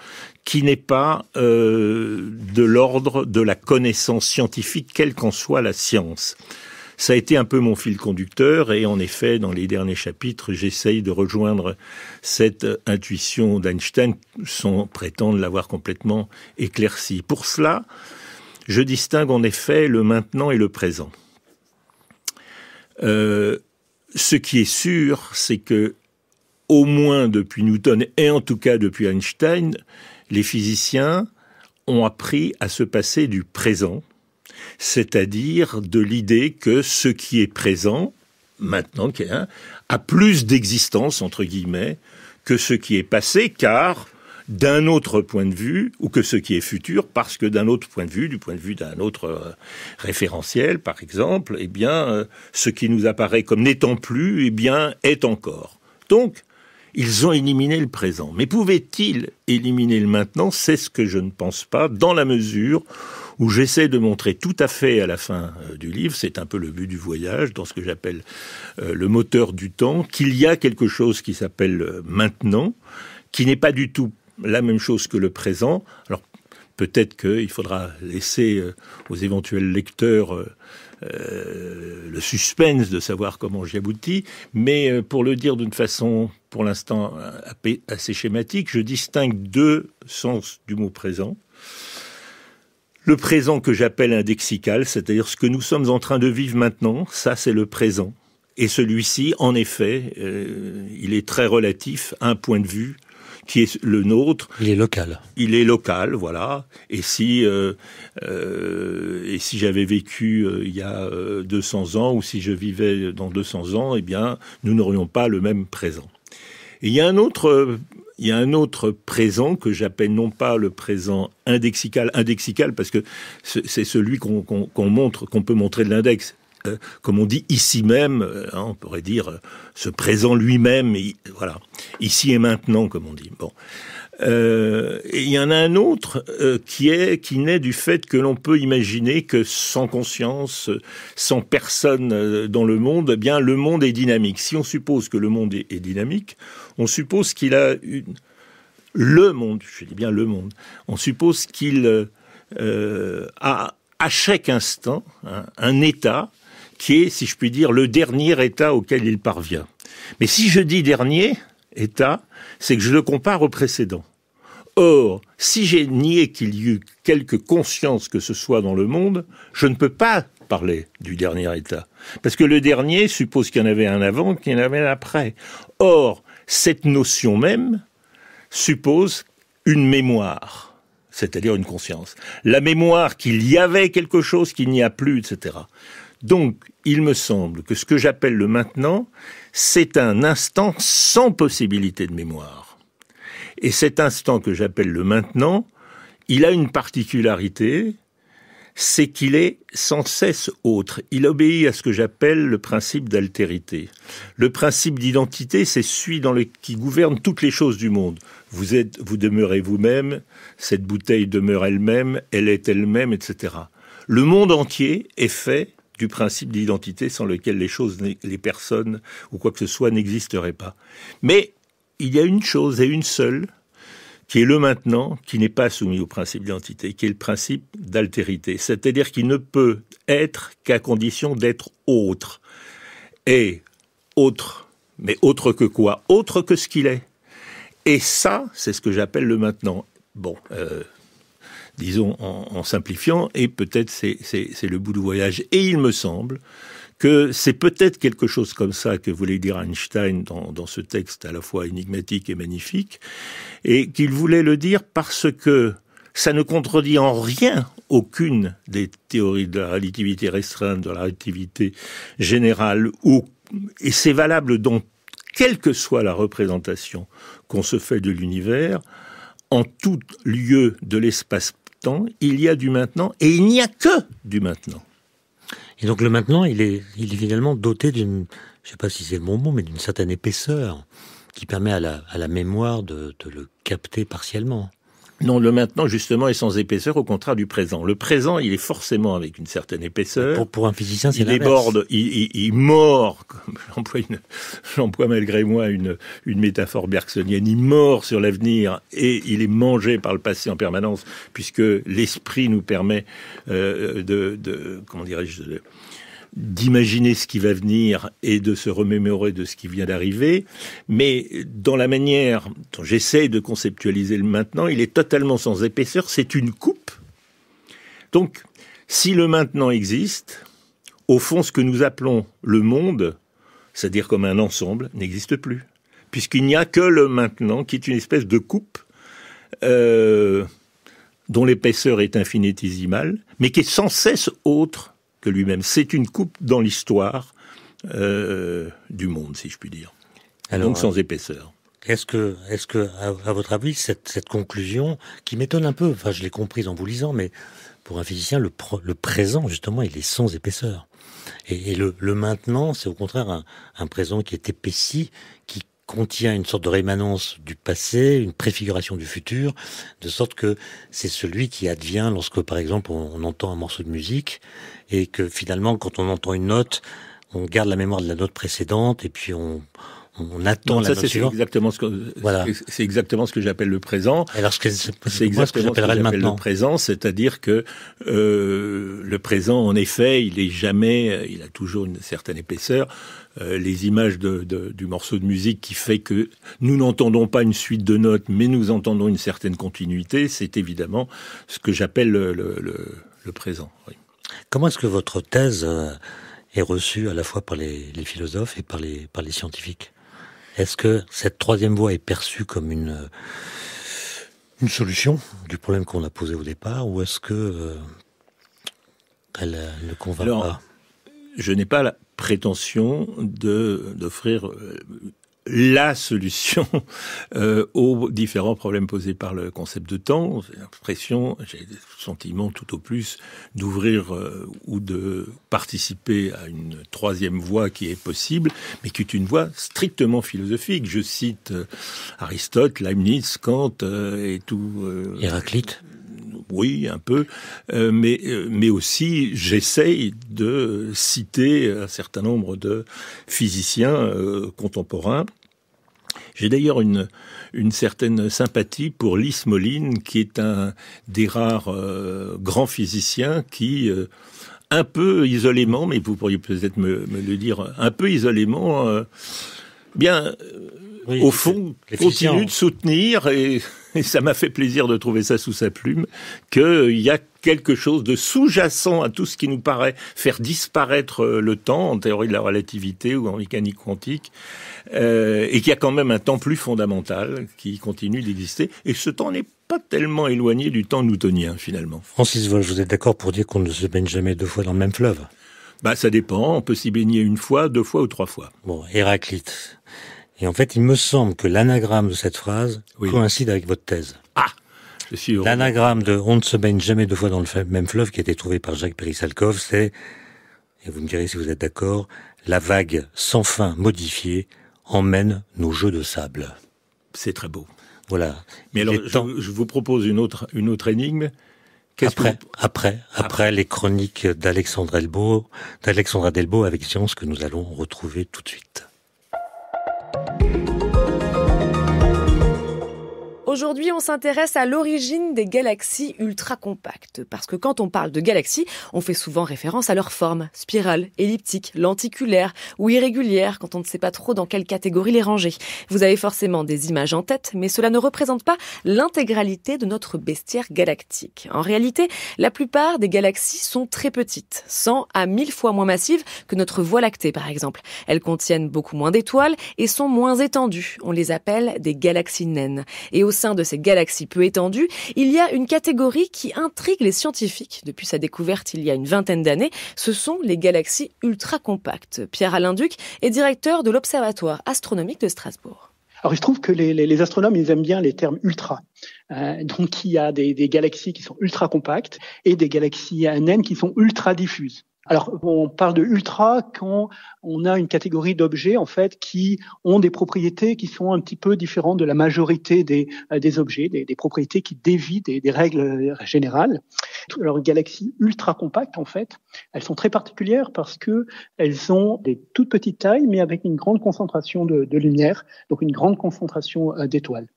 qui n'est pas de l'ordre de la connaissance scientifique, quelle qu'en soit la science. Ça a été un peu mon fil conducteur, et en effet, dans les derniers chapitres, j'essaye de rejoindre cette intuition d'Einstein sans prétendre l'avoir complètement éclaircie. Pour cela, je distingue en effet le maintenant et le présent. Ce qui est sûr, c'est que, au moins depuis Newton, et en tout cas depuis Einstein, les physiciens ont appris à se passer du présent, c'est-à-dire de l'idée que ce qui est présent, maintenant, a plus d'existence, entre guillemets, que ce qui est passé, car d'un autre point de vue, ou que ce qui est futur, parce que d'un autre point de vue, du point de vue d'un autre référentiel, par exemple, eh bien, ce qui nous apparaît comme n'étant plus, eh bien, est encore. Donc, ils ont éliminé le présent. Mais pouvaient-ils éliminer le maintenant? C'est ce que je ne pense pas, dans la mesure où j'essaie de montrer tout à fait à la fin du livre, c'est un peu le but du voyage, dans ce que j'appelle le moteur du temps, qu'il y a quelque chose qui s'appelle maintenant, qui n'est pas du tout la même chose que le présent. Alors, peut-être qu'il faudra laisser aux éventuels lecteurs le suspense de savoir comment j'y aboutis, mais pour le dire d'une façon, pour l'instant, assez schématique, je distingue deux sens du mot présent. Le présent que j'appelle indexical, c'est-à-dire ce que nous sommes en train de vivre maintenant, ça c'est le présent. Et celui-ci, en effet, il est très relatif à un point de vue qui est le nôtre. Il est local. Il est local, voilà. Et si j'avais vécu il y a 200 ans, ou si je vivais dans 200 ans, eh bien, nous n'aurions pas le même présent. Et il y a un autre présent que j'appelle non pas le présent indexical parce que c'est celui qu'on montre, qu'on peut montrer de l'index. Comme on dit ici même, on pourrait dire ce présent lui-même, voilà, ici et maintenant, comme on dit. Bon, et il y en a un autre qui naît du fait que l'on peut imaginer que sans conscience, sans personne dans le monde, eh bien le monde est dynamique. Si on suppose que le monde est dynamique, on suppose qu'il a le monde, je dis bien le monde. On suppose qu'il a à chaque instant un état qui est, si je puis dire, le dernier état auquel il parvient. Mais si je dis dernier état, c'est que je le compare au précédent. Or, si j'ai nié qu'il y eut quelque conscience que ce soit dans le monde, je ne peux pas parler du dernier état. Parce que le dernier suppose qu'il y en avait un avant, qu'il y en avait un après. Or, cette notion même suppose une mémoire, c'est-à-dire une conscience. La mémoire qu'il y avait quelque chose, qu'il n'y a plus, etc. Donc, il me semble que ce que j'appelle le maintenant, c'est un instant sans possibilité de mémoire. Et cet instant que j'appelle le maintenant, il a une particularité, c'est qu'il est sans cesse autre. Il obéit à ce que j'appelle le principe d'altérité. Le principe d'identité, c'est celui qui gouverne toutes les choses du monde. Vous demeurez vous-même, cette bouteille demeure elle-même, elle est elle-même, etc. Le monde entier est fait du principe d'identité sans lequel les choses, les personnes ou quoi que ce soit n'existeraient pas. Mais il y a une chose et une seule qui est le maintenant, qui n'est pas soumis au principe d'identité, qui est le principe d'altérité. C'est-à-dire qu'il ne peut être qu'à condition d'être autre. Et autre, mais autre que quoi? Autre que ce qu'il est. Et ça, c'est ce que j'appelle le maintenant. Bon, disons en simplifiant, et peut-être c'est le bout du voyage. Et il me semble que c'est peut-être quelque chose comme ça que voulait dire Einstein dans ce texte à la fois énigmatique et magnifique, et qu'il voulait le dire parce que ça ne contredit en rien aucune des théories de la relativité restreinte, de la relativité générale, ou et c'est valable dans quelle que soit la représentation qu'on se fait de l'univers, en tout lieu de l'espace-temps, il y a du maintenant, et il n'y a que du maintenant. Et donc le maintenant, il est finalement doté d'une, je ne sais pas si c'est le bon mot, mais d'une certaine épaisseur qui permet à la mémoire de le capter partiellement. Non, le maintenant, justement, est sans épaisseur, au contraire du présent. Le présent, il est forcément avec une certaine épaisseur. Pour un physicien, c'est l'inverse. Il déborde, il mord, j'emploie malgré moi une métaphore bergsonienne, il mord sur l'avenir et il est mangé par le passé en permanence, puisque l'esprit nous permet d'imaginer ce qui va venir et de se remémorer de ce qui vient d'arriver, mais dans la manière dont j'essaye de conceptualiser le maintenant, il est totalement sans épaisseur, c'est une coupe. Donc, si le maintenant existe, au fond, ce que nous appelons le monde, c'est-à-dire comme un ensemble, n'existe plus, puisqu'il n'y a que le maintenant, qui est une espèce de coupe dont l'épaisseur est infinitésimale, mais qui est sans cesse autre que lui-même. C'est une coupe dans l'histoire du monde, si je puis dire. Alors, donc sans épaisseur. Est-ce que, à votre avis, cette conclusion, qui m'étonne un peu, enfin je l'ai comprise en vous lisant, mais pour un physicien, le présent, justement, il est sans épaisseur. Et le maintenant, c'est au contraire un présent qui est épaissi, qui contient une sorte de rémanence du passé, une préfiguration du futur, de sorte que c'est celui qui advient lorsque, par exemple, on entend un morceau de musique, et que finalement, quand on entend une note, on garde la mémoire de la note précédente, et puis on attend la note suivante. C'est exactement ce que j'appelle le présent. Alors, c'est exactement ce que j'appelle le présent, c'est-à-dire que le présent, en effet, il a toujours une certaine épaisseur. Les images du morceau de musique qui fait que nous n'entendons pas une suite de notes, mais nous entendons une certaine continuité, c'est évidemment ce que j'appelle le présent. Oui. Comment est-ce que votre thèse est reçue à la fois par les philosophes et par les scientifiques ? Est-ce que cette troisième voie est perçue comme une solution du problème qu'on a posé au départ, ou est-ce que elle ne convainc pas ? Je n'ai pas la prétention d'offrir la solution aux différents problèmes posés par le concept de temps. J'ai l'impression, j'ai le sentiment tout au plus d'ouvrir ou de participer à une troisième voie qui est possible, mais qui est une voie strictement philosophique. Je cite Aristote, Leibniz, Kant et tout. Héraclite. Oui, un peu, mais aussi j'essaye de citer un certain nombre de physiciens contemporains. J'ai d'ailleurs une certaine sympathie pour Lys Moline, qui est un des rares grands physiciens qui, un peu isolément, mais vous pourriez peut-être me le dire, un peu isolément, oui, au fond, continue de soutenir, et ça m'a fait plaisir de trouver ça sous sa plume, qu'il y a quelque chose de sous-jacent à tout ce qui nous paraît faire disparaître le temps, en théorie de la relativité ou en mécanique quantique, et qu'il y a quand même un temps plus fondamental qui continue d'exister, et ce temps n'est pas tellement éloigné du temps newtonien, finalement. Francis Wolff, vous êtes d'accord pour dire qu'on ne se baigne jamais deux fois dans le même fleuve ? Ça dépend, on peut s'y baigner une fois, 2 fois ou 3 fois. Bon, Héraclite. Et en fait, il me semble que l'anagramme de cette phrase coïncide avec votre thèse. Ah, je suis heureux. L'anagramme de « on ne se baigne jamais deux fois dans le même fleuve » qui a été trouvé par Jacques Péry-Salkov, c'est, et vous me direz si vous êtes d'accord, « la vague sans fin modifiée emmène nos jeux de sable ». C'est très beau. Voilà. Mais alors, je vous propose une autre énigme. Après les chroniques d'Alexandra Delbo avec Science, que nous allons retrouver tout de suite. Aujourd'hui, on s'intéresse à l'origine des galaxies ultra compactes. Parce que quand on parle de galaxies, on fait souvent référence à leur forme, spirale, elliptique, lenticulaire ou irrégulière, quand on ne sait pas trop dans quelle catégorie les ranger. Vous avez forcément des images en tête, mais cela ne représente pas l'intégralité de notre bestiaire galactique. En réalité, la plupart des galaxies sont très petites, 100 à 1000 fois moins massives que notre Voie lactée par exemple. Elles contiennent beaucoup moins d'étoiles et sont moins étendues. On les appelle des galaxies naines. Et au sein de ces galaxies peu étendues, il y a une catégorie qui intrigue les scientifiques depuis sa découverte il y a une vingtaine d'années. Ce sont les galaxies ultra-compactes. Pierre-Alain Duc est directeur de l'Observatoire astronomique de Strasbourg. Alors, il se trouve que les astronomes, ils aiment bien les termes ultra. Donc, il y a des galaxies qui sont ultra compactes et des galaxies naines qui sont ultra diffuses. Alors, on parle de ultra quand on a une catégorie d'objets, en fait, qui ont des propriétés qui sont un petit peu différentes de la majorité des objets, des propriétés qui dévient des règles générales. Alors, les galaxies ultra compactes, en fait, elles sont très particulières parce que elles ont des toutes petites tailles, mais avec une grande concentration de lumière, donc une grande concentration d'étoiles.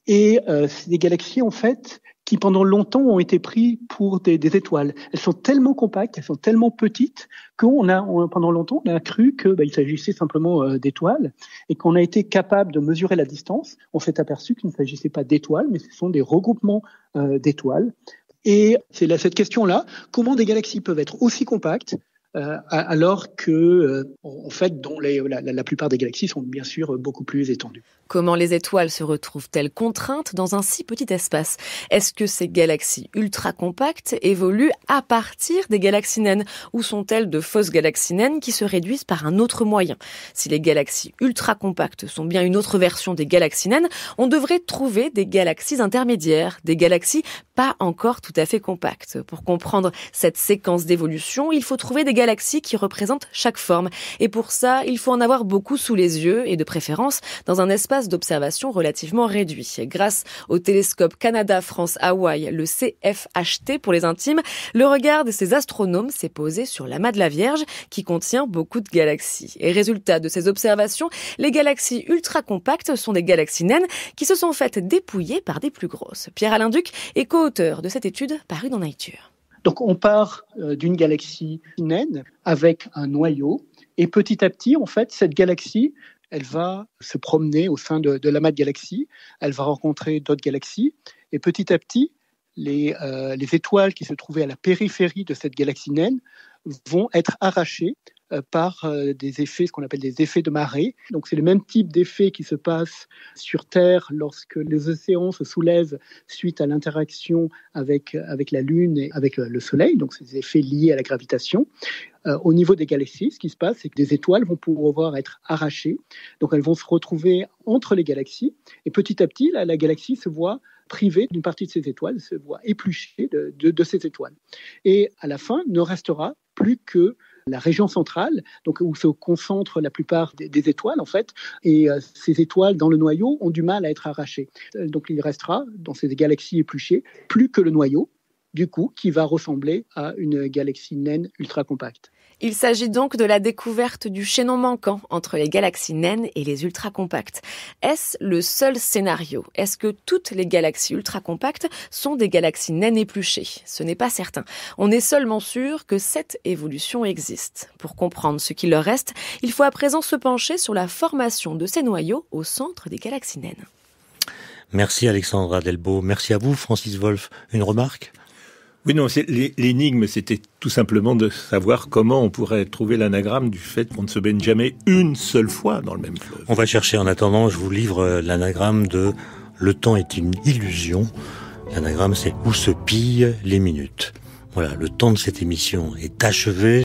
Et c'est des galaxies, en fait, qui pendant longtemps ont été pris pour des étoiles. Elles sont tellement compactes, elles sont tellement petites pendant longtemps, on a cru qu'il s'agissait simplement d'étoiles et qu'on a été capable de mesurer la distance. On s'est aperçu qu'il ne s'agissait pas d'étoiles, mais ce sont des regroupements d'étoiles. Et c'est là cette question-là, comment des galaxies peuvent être aussi compactes alors que, en fait, dont la plupart des galaxies sont bien sûr beaucoup plus étendues. Comment les étoiles se retrouvent-elles contraintes dans un si petit espace ? Est-ce que ces galaxies ultra-compactes évoluent à partir des galaxies naines ? Ou sont-elles de fausses galaxies naines qui se réduisent par un autre moyen ? Si les galaxies ultra-compactes sont bien une autre version des galaxies naines, on devrait trouver des galaxies intermédiaires, des galaxies pas encore tout à fait compactes. Pour comprendre cette séquence d'évolution, il faut trouver des galaxies qui représentent chaque forme. Et pour ça, il faut en avoir beaucoup sous les yeux et de préférence dans un espace d'observation relativement réduit. Grâce au télescope Canada-France-Hawaï, le CFHT pour les intimes, le regard de ces astronomes s'est posé sur l'amas de la Vierge qui contient beaucoup de galaxies. Et résultat de ces observations, les galaxies ultra-compactes sont des galaxies naines qui se sont faites dépouiller par des plus grosses. Pierre-Alain Duc est co-auteur de cette étude parue dans Nature. Donc on part d'une galaxie naine avec un noyau et petit à petit, en fait, cette galaxie elle va se promener au sein de l'amas de galaxies, elle va rencontrer d'autres galaxies, et petit à petit, les étoiles qui se trouvaient à la périphérie de cette galaxie naine vont être arrachées par des effets, ce qu'on appelle des effets de marée. Donc c'est le même type d'effet qui se passe sur Terre lorsque les océans se soulèvent suite à l'interaction avec la Lune et avec le Soleil, donc ces effets liés à la gravitation. Au niveau des galaxies, ce qui se passe, c'est que des étoiles vont pouvoir être arrachées. Donc elles vont se retrouver entre les galaxies et petit à petit, la galaxie se voit privée d'une partie de ses étoiles, se voit épluchée de ces étoiles. Et à la fin, ne restera plus que la région centrale, donc où se concentrent la plupart des étoiles en fait, et ces étoiles dans le noyau ont du mal à être arrachées. Donc il restera dans ces galaxies épluchées plus que le noyau, du coup, qui va ressembler à une galaxie naine ultra compacte. Il s'agit donc de la découverte du chaînon manquant entre les galaxies naines et les ultra-compactes. Est-ce le seul scénario ? Est-ce que toutes les galaxies ultra-compactes sont des galaxies naines épluchées ? Ce n'est pas certain. On est seulement sûr que cette évolution existe. Pour comprendre ce qu'il leur reste, il faut à présent se pencher sur la formation de ces noyaux au centre des galaxies naines. Merci Alexandra Delbo. Merci à vous Francis Wolf. Une remarque ? Oui, non, l'énigme, c'était tout simplement de savoir comment on pourrait trouver l'anagramme du fait qu'on ne se baigne jamais une seule fois dans le même fleuve. On va chercher. En attendant, je vous livre l'anagramme de « Le temps est une illusion ». L'anagramme, c'est « Où se pillent les minutes ». Voilà, le temps de cette émission est achevé.